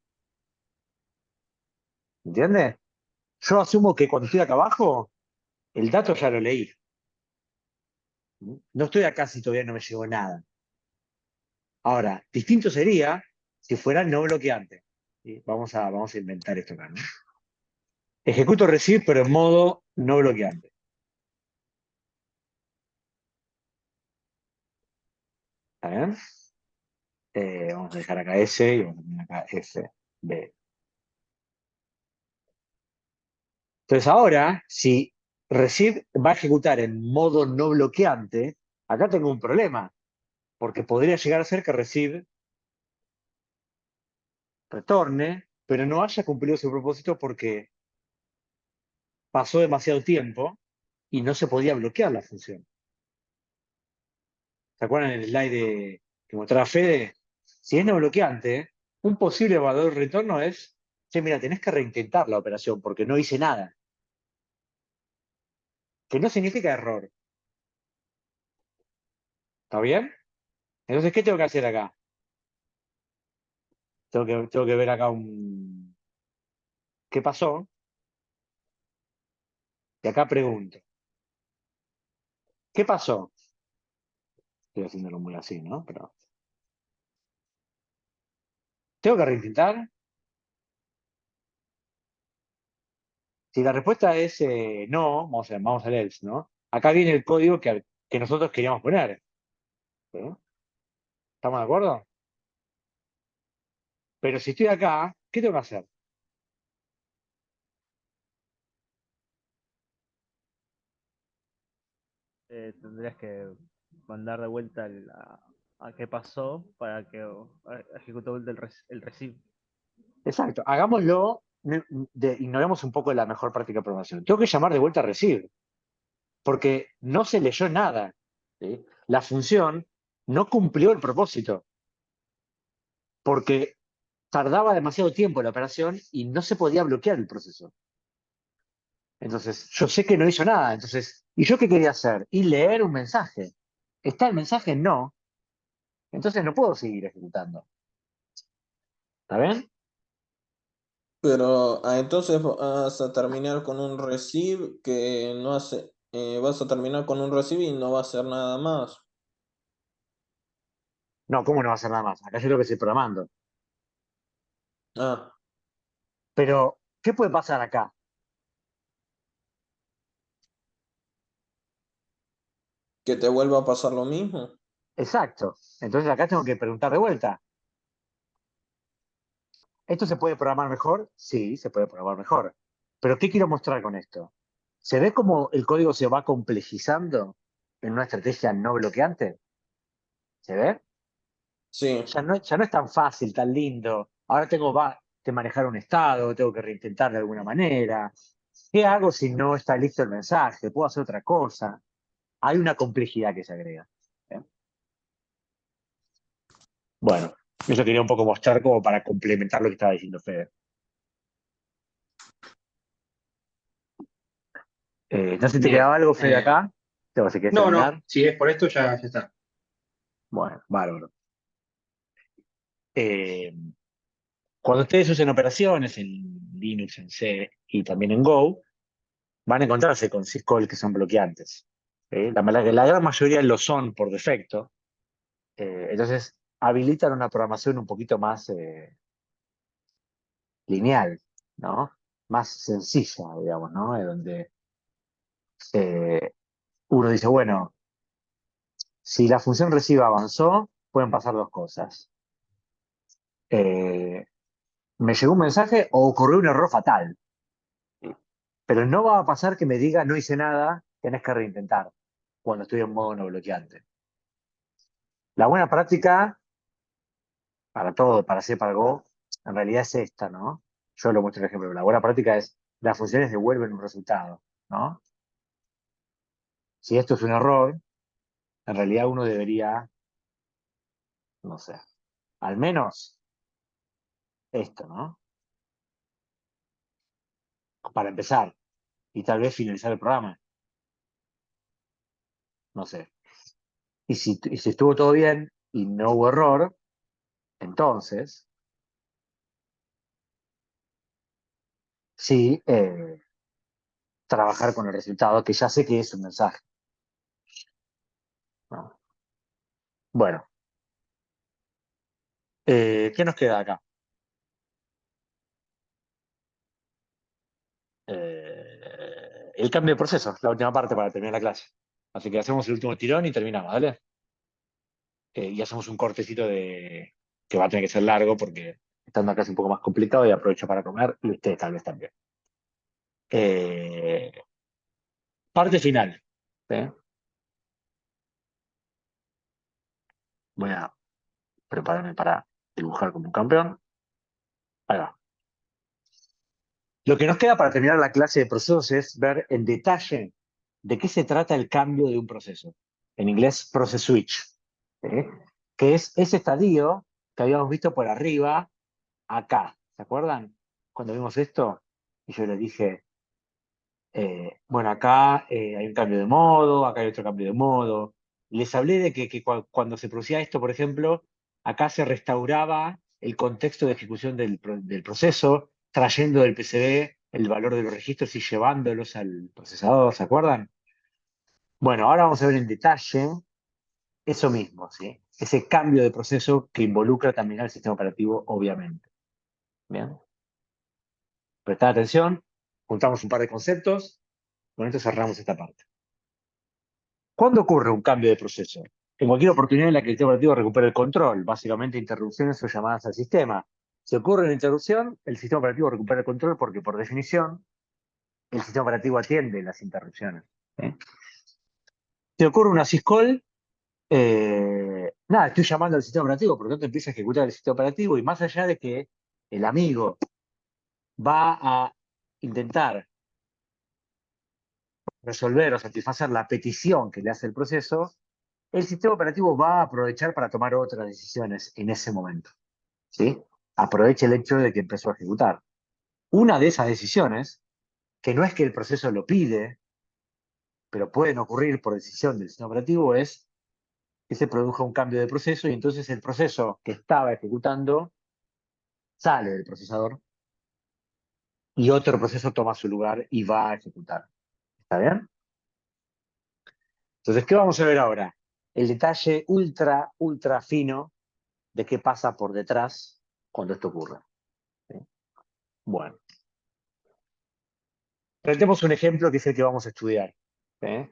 ¿Entiendes? Yo asumo que cuando estoy acá abajo, el dato ya lo leí. No estoy acá si todavía no me llegó nada. Ahora, distinto sería si fuera no bloqueante. ¿Sí? Vamos a inventar esto acá, ¿no? Ejecuto receive, pero en modo no bloqueante. ¿Está bien? Vamos a dejar acá S y vamos a poner acá F, B. Entonces ahora, si receive va a ejecutar en modo no bloqueante, acá tengo un problema, porque podría llegar a ser que receive retorne, pero no haya cumplido su propósito porque pasó demasiado tiempo y no se podía bloquear la función. ¿Se acuerdan el slide que mostraba Fede? Si es no bloqueante, un posible valor de retorno es, che, mira, tenés que reintentar la operación porque no hice nada. Que no significa error. ¿Está bien? Entonces, ¿qué tengo que hacer acá? Tengo que ver acá qué pasó. Y acá pregunto, ¿qué pasó? Estoy haciéndolo muy así, ¿no? Pero, ¿tengo que reintentar? Si la respuesta es no, vamos al else, ¿no? Acá viene el código que nosotros queríamos poner. ¿Sí? ¿Estamos de acuerdo? Pero si estoy acá, ¿qué tengo que hacer? Tendrías que mandar de vuelta a qué pasó para que ejecute de vuelta el receive. Exacto, hagámoslo, ignoremos un poco la mejor práctica de programación. Tengo que llamar de vuelta a receive, porque no se leyó nada. ¿Sí? La función no cumplió el propósito, porque tardaba demasiado tiempo la operación y no se podía bloquear el proceso. Entonces, yo sé que no hizo nada. Entonces, ¿y yo qué quería hacer? Y leer un mensaje. ¿Está el mensaje? No. Entonces no puedo seguir ejecutando. ¿Está bien? Pero entonces vas a terminar con un receive que no hace, vas a terminar con un receive y no va a hacer nada más. No, ¿cómo no va a hacer nada más? Acá yo lo que estoy programando. Ah, Pero, ¿qué puede pasar acá? que te vuelva a pasar lo mismo. Exacto. Entonces acá tengo que preguntar de vuelta. ¿Esto se puede programar mejor? Sí, se puede programar mejor. Pero ¿qué quiero mostrar con esto? ¿Se ve cómo el código se va complejizando en una estrategia no bloqueante? ¿Se ve? Sí. Ya no es tan fácil, tan lindo. Ahora tengo que manejar un estado, tengo que reintentar de alguna manera. ¿Qué hago si no está listo el mensaje? ¿Puedo hacer otra cosa? Hay una complejidad que se agrega. ¿Eh? Bueno, eso quería un poco mostrar como para complementar lo que estaba diciendo Fede. No sé si te Bien. quedaba algo, Fede, acá. Tengo si quieres No, no, terminar. si es por esto ya está. Bueno, bárbaro. Eh, Cuando ustedes usen operaciones en Linux, en C y también en Go, van a encontrarse con syscall que son bloqueantes. La gran mayoría lo son por defecto. Entonces, habilitan una programación un poquito más lineal, ¿no? Más sencilla, digamos, ¿no? Donde eh, uno dice, bueno, si la función recibe avanzó, pueden pasar dos cosas. Eh, Me llegó un mensaje o ocurrió un error fatal. Pero no va a pasar que me diga no hice nada, tenés que reintentar cuando estoy en modo no bloqueante. La buena práctica para todo, para C, para Go, en realidad es esta, ¿no? Yo lo muestro el ejemplo. La buena práctica es las funciones devuelven un resultado, ¿no? Si esto es un error, en realidad uno debería, no sé, al menos esto, ¿no? Para empezar y tal vez finalizar el programa, no sé. Y si estuvo todo bien y no hubo error, entonces, sí, trabajar con el resultado, que ya sé que es un mensaje, ¿no? Bueno, ¿qué nos queda acá? El cambio de proceso, la última parte para terminar la clase. Así que hacemos el último tirón y terminamos, ¿vale? Y hacemos un cortecito que va a tener que ser largo porque estando acá es un poco más complicado y aprovecho para comer y ustedes tal vez también. Eh, Parte final. ¿Sí? Voy a prepararme para dibujar como un campeón. Ahí va. Lo que nos queda para terminar la clase de procesos es ver en detalle de qué se trata el cambio de un proceso. En inglés, process switch. ¿Sí? Que es ese estadio que habíamos visto por arriba, acá. ¿Se acuerdan? Cuando vimos esto, y yo les dije, bueno, acá hay un cambio de modo, acá hay otro cambio de modo. Les hablé de que cuando se producía esto, por ejemplo, acá se restauraba el contexto de ejecución del proceso, trayendo del PCB el valor de los registros y llevándolos al procesador, ¿se acuerdan? Bueno, ahora vamos a ver en detalle eso mismo, ¿sí? Ese cambio de proceso que involucra también al sistema operativo, obviamente. ¿Bien? Prestad atención, Juntamos un par de conceptos, con esto cerramos esta parte. ¿Cuándo ocurre un cambio de proceso? En cualquier oportunidad en la que el sistema operativo recupera el control, básicamente interrupciones o llamadas al sistema. Si ocurre una interrupción, el sistema operativo recupera el control porque, por definición, el sistema operativo atiende las interrupciones. Si ocurre una syscall, nada, estoy llamando al sistema operativo, por lo tanto empieza a ejecutar el sistema operativo y más allá de que el amigo va a intentar resolver o satisfacer la petición que le hace el proceso, el sistema operativo va a aprovechar para tomar otras decisiones en ese momento. ¿Sí? Aprovecha el hecho de que empezó a ejecutar. Una de esas decisiones, que no es que el proceso lo pide, pero pueden ocurrir por decisión del sistema operativo, es que se produjo un cambio de proceso y entonces el proceso que estaba ejecutando sale del procesador y otro proceso toma su lugar y va a ejecutar. ¿Está bien? Entonces, ¿qué vamos a ver ahora? El detalle ultra, ultra fino de qué pasa por detrás cuando esto ocurre. ¿Sí? Bueno. Tratemos un ejemplo que es el que vamos a estudiar. ¿Sí?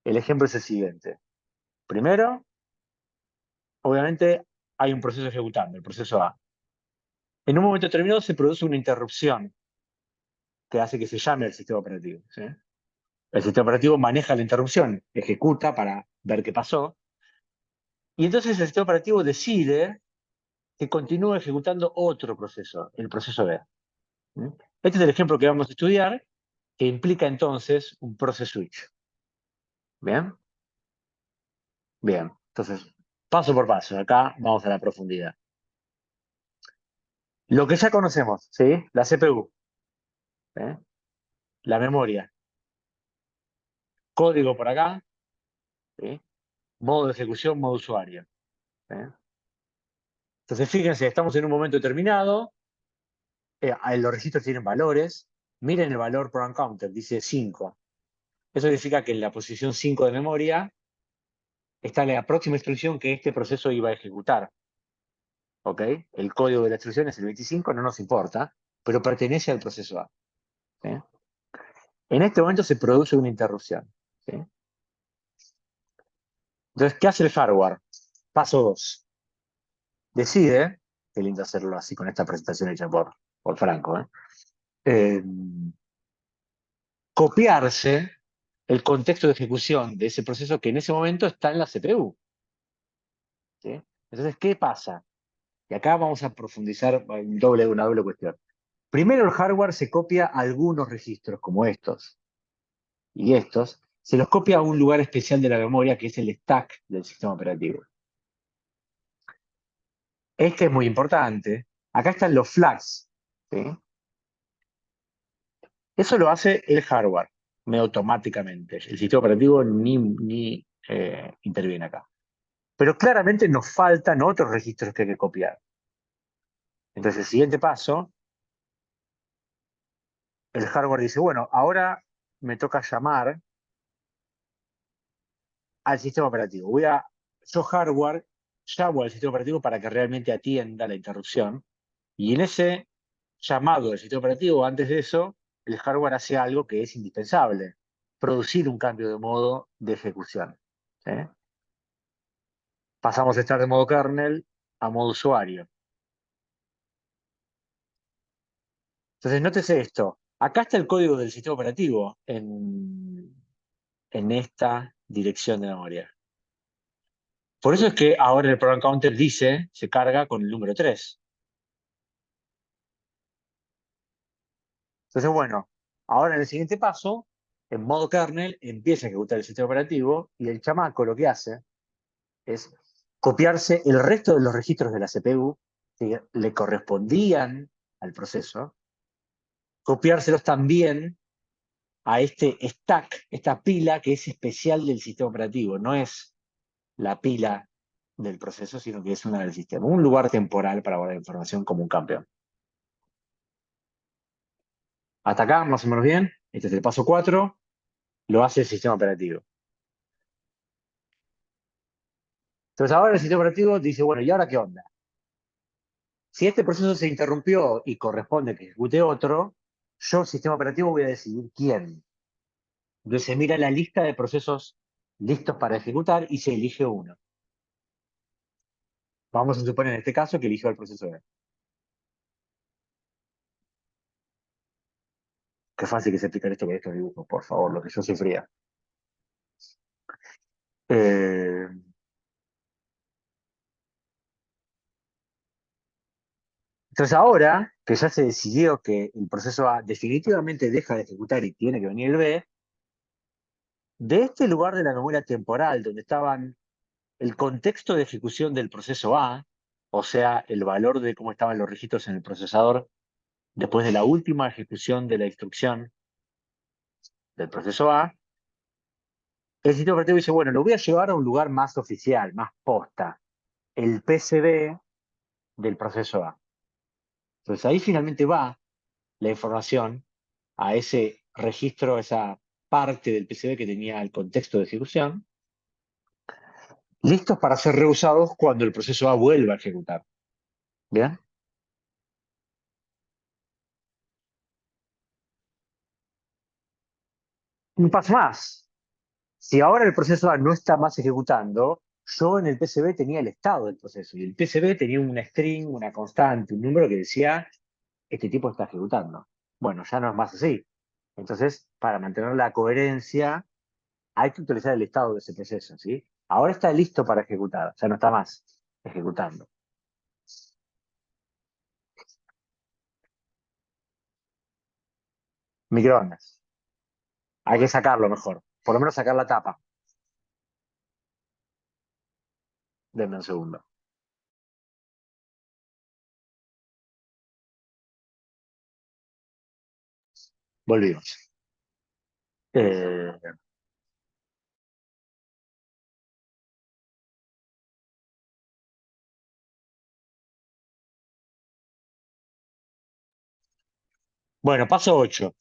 El ejemplo es el siguiente. Primero, obviamente, hay un proceso ejecutando, el proceso A. En un momento determinado se produce una interrupción que hace que se llame al sistema operativo. ¿Sí? El sistema operativo maneja la interrupción, ejecuta para ver qué pasó, y entonces el sistema operativo decide que continúe ejecutando otro proceso, el proceso B. ¿Sí? Este es el ejemplo que vamos a estudiar, que implica entonces un process switch. ¿Bien? Bien, entonces, paso por paso, acá vamos a la profundidad. Lo que ya conocemos, ¿sí? La CPU, ¿eh? La memoria, código por acá, ¿sí? Modo de ejecución, modo usuario. ¿Eh? Entonces, fíjense, estamos en un momento determinado, los registros tienen valores, miren el valor program counter, dice 5. Eso significa que en la posición 5 de memoria está la próxima instrucción que este proceso iba a ejecutar. ¿Ok? El código de la instrucción es el 25, no nos importa, pero pertenece al proceso A. ¿Sí? En este momento se produce una interrupción. ¿Sí? Entonces, ¿qué hace el hardware? Paso 2. Decide, qué lindo hacerlo así con esta presentación hecha por Franco, copiarse el contexto de ejecución de ese proceso que en ese momento está en la CPU. ¿Sí? Entonces, ¿qué pasa? Y acá vamos a profundizar en una doble cuestión. Primero, el hardware se copia algunos registros, como estos y estos, se los copia a un lugar especial de la memoria, que es el stack del sistema operativo. Este es muy importante. Acá están los flags. ¿Sí? Eso lo hace el hardware, automáticamente. El sistema operativo ni interviene acá. Pero claramente nos faltan otros registros que hay que copiar. Entonces, el siguiente paso, el hardware dice, bueno, ahora me toca llamar al sistema operativo. Yo hardware, llamo al sistema operativo para que realmente atienda la interrupción. Y en ese llamado del sistema operativo, antes de eso, el hardware hace algo que es indispensable, producir un cambio de modo de ejecución. ¿Sí? Pasamos de estar de modo kernel a modo usuario. Entonces, nótese esto. Acá está el código del sistema operativo en esta dirección de memoria. Por eso es que ahora el program counter dice, se carga con el número 3. Entonces, bueno, ahora en el siguiente paso, en modo kernel, empieza a ejecutar el sistema operativo y el chamaco lo que hace es copiarse el resto de los registros de la CPU que le correspondían al proceso, copiárselos también a este stack, esta pila que es especial del sistema operativo, no es la pila del proceso, sino que es una del sistema, un lugar temporal para guardar información como un campeón. Hasta acá, más o menos bien. Este es el paso 4, lo hace el sistema operativo. Entonces ahora el sistema operativo dice, bueno, ¿y ahora qué onda? Si este proceso se interrumpió y corresponde que ejecute otro, yo, el sistema operativo, voy a decidir quién. Entonces se mira la lista de procesos listos para ejecutar y se elige uno. Vamos a suponer en este caso que eligió el proceso B. Qué fácil que se explicar esto con estos dibujos, por favor, lo que yo sufría. Eh, entonces ahora que ya se decidió que el proceso A definitivamente deja de ejecutar y tiene que venir el B, de este lugar de la memoria temporal donde estaban el contexto de ejecución del proceso A, o sea, el valor de cómo estaban los registros en el procesador después de la última ejecución de la instrucción del proceso A, el sistema operativo dice, bueno, lo voy a llevar a un lugar más oficial, más posta, el PCB del proceso A. Entonces ahí finalmente va la información a ese registro, a esa parte del PCB que tenía el contexto de ejecución, listos para ser reusados cuando el proceso A vuelva a ejecutar. ¿Bien? Un paso más. Si ahora el proceso A no está más ejecutando, yo en el PCB tenía el estado del proceso y el PCB tenía una string, una constante, un número que decía, este tipo está ejecutando. Bueno, ya no es más así. Entonces, para mantener la coherencia, hay que utilizar el estado de ese proceso, ¿sí? Ahora está listo para ejecutar, ya no está más ejecutando. Microondas. Hay que sacarlo mejor. Por lo menos sacar la tapa. Denme un segundo. Volvimos. Eh, bueno, paso 8.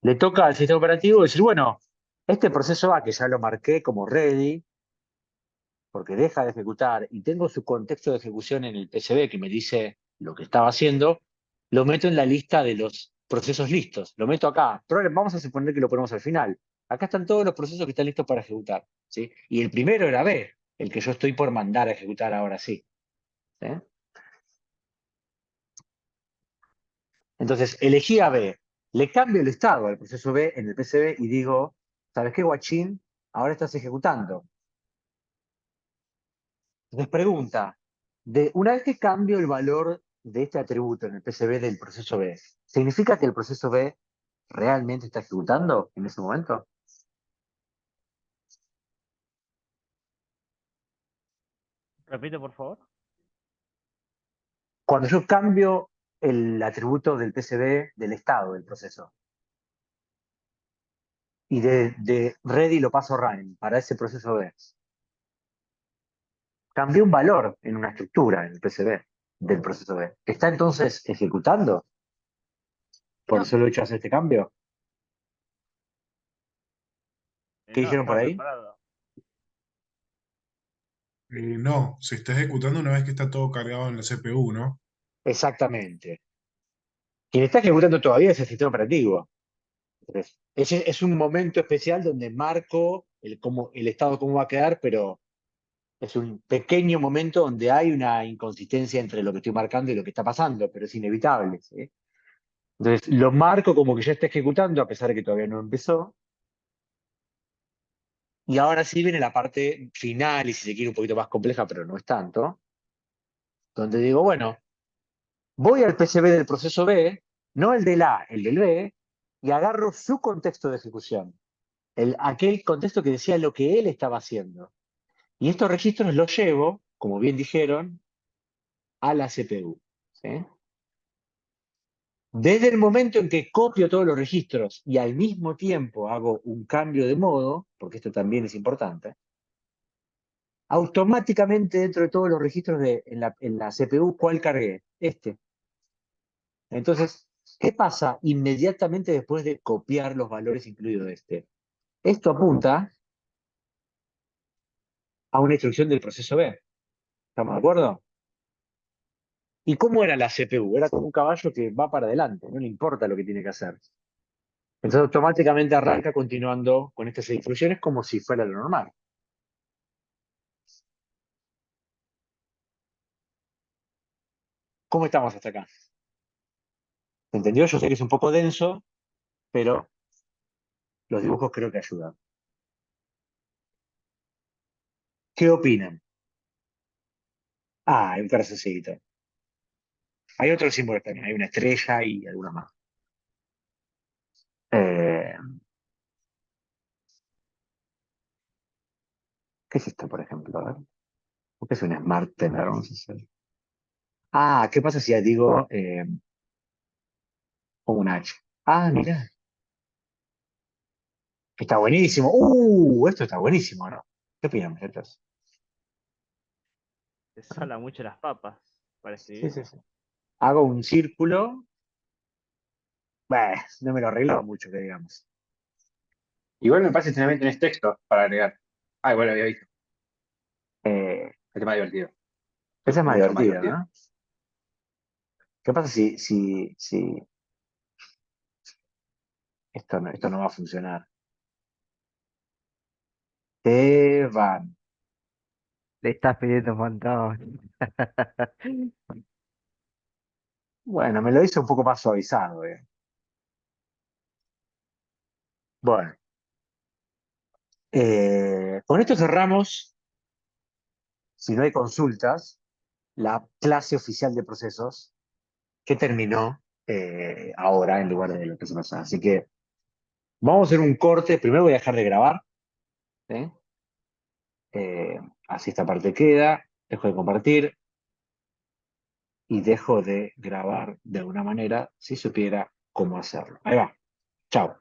Le toca al sistema operativo decir, bueno, este proceso A que ya lo marqué como ready, porque deja de ejecutar y tengo su contexto de ejecución en el PCB que me dice lo que estaba haciendo, lo meto en la lista de los procesos listos. Lo meto acá. Pero vamos a suponer que lo ponemos al final. Acá están todos los procesos que están listos para ejecutar, ¿sí? Y el primero era B, el que yo estoy por mandar a ejecutar ahora sí. ¿Sí? Entonces, elegí a B, le cambio el estado al proceso B en el PCB y digo, ¿sabes qué, guachín? Ahora estás ejecutando. Entonces pregunta, una vez que cambio el valor de este atributo en el PCB del proceso B, ¿significa que el proceso B realmente está ejecutando en ese momento? Repite, por favor. Cuando yo cambio el atributo del PCB del estado del proceso y de ready lo paso a running para ese proceso B, cambié un valor en una estructura en el PCB del proceso B. ¿Está entonces ejecutando por el No, solo hecho de hacer este cambio? ¿Qué No, dijeron por está ahí? preparado. No, se está ejecutando una vez que está todo cargado en la CPU, ¿no? Exactamente. Quien está ejecutando todavía es el sistema operativo. Entonces, ese es un momento especial donde marco el estado cómo va a quedar, pero es un pequeño momento donde hay una inconsistencia entre lo que estoy marcando y lo que está pasando, pero es inevitable, ¿sí? Entonces, lo marco como que ya está ejecutando, a pesar de que todavía no empezó. Y ahora sí viene la parte final, y si se quiere un poquito más compleja, pero no es tanto, donde digo, bueno, voy al PCB del proceso B, no el del A, el del B, y agarro su contexto de ejecución. Aquel contexto que decía lo que él estaba haciendo. Y estos registros los llevo, como bien dijeron, a la CPU. ¿Sí? Desde el momento en que copio todos los registros y al mismo tiempo hago un cambio de modo, porque esto también es importante, automáticamente dentro de todos los registros en la CPU, ¿cuál cargué? Este. Entonces, ¿qué pasa inmediatamente después de copiar los valores incluidos este? Esto apunta a una instrucción del proceso B. ¿Estamos de acuerdo? ¿Y cómo era la CPU? Era como un caballo que va para adelante, no le importa lo que tiene que hacer. Entonces automáticamente arranca continuando con estas instrucciones como si fuera lo normal. ¿Cómo estamos hasta acá? ¿Se entendió? Yo sé que es un poco denso, pero los dibujos creo que ayudan. ¿Qué opinan? Ah, hay un corazoncito. Hay otros símbolos también, hay una estrella y alguna más. Eh, ¿Qué es esto, por ejemplo? A ver. ¿Qué es un Smart Teller? Vamos a hacer. Ah, ¿qué pasa si ya digo pongo un H? Ah, mira, está buenísimo. Esto está buenísimo, ¿no? ¿Qué opinan, muchachos? Te sala mucho las papas para Sí, escribir. sí, sí. Hago un círculo. Bah, no me lo arreglo mucho, que digamos. Igual me parece que no tenés texto para agregar. Ah, igual lo había visto. Eh, Este es más divertido. Esa es más Mucho más divertida, divertido. ¿no? ¿Qué pasa si esto no va a funcionar? Te van. Le estás pidiendo un montón. Bueno, me lo hice un poco más suavizado, eh. Bueno, con esto cerramos, si no hay consultas, la clase oficial de procesos que terminó ahora en lugar de la clase pasada. Así que vamos a hacer un corte. Primero voy a dejar de grabar, ¿sí? Así esta parte queda. Dejo de compartir y dejo de grabar de alguna manera si supiera cómo hacerlo. Ahí va. Chao.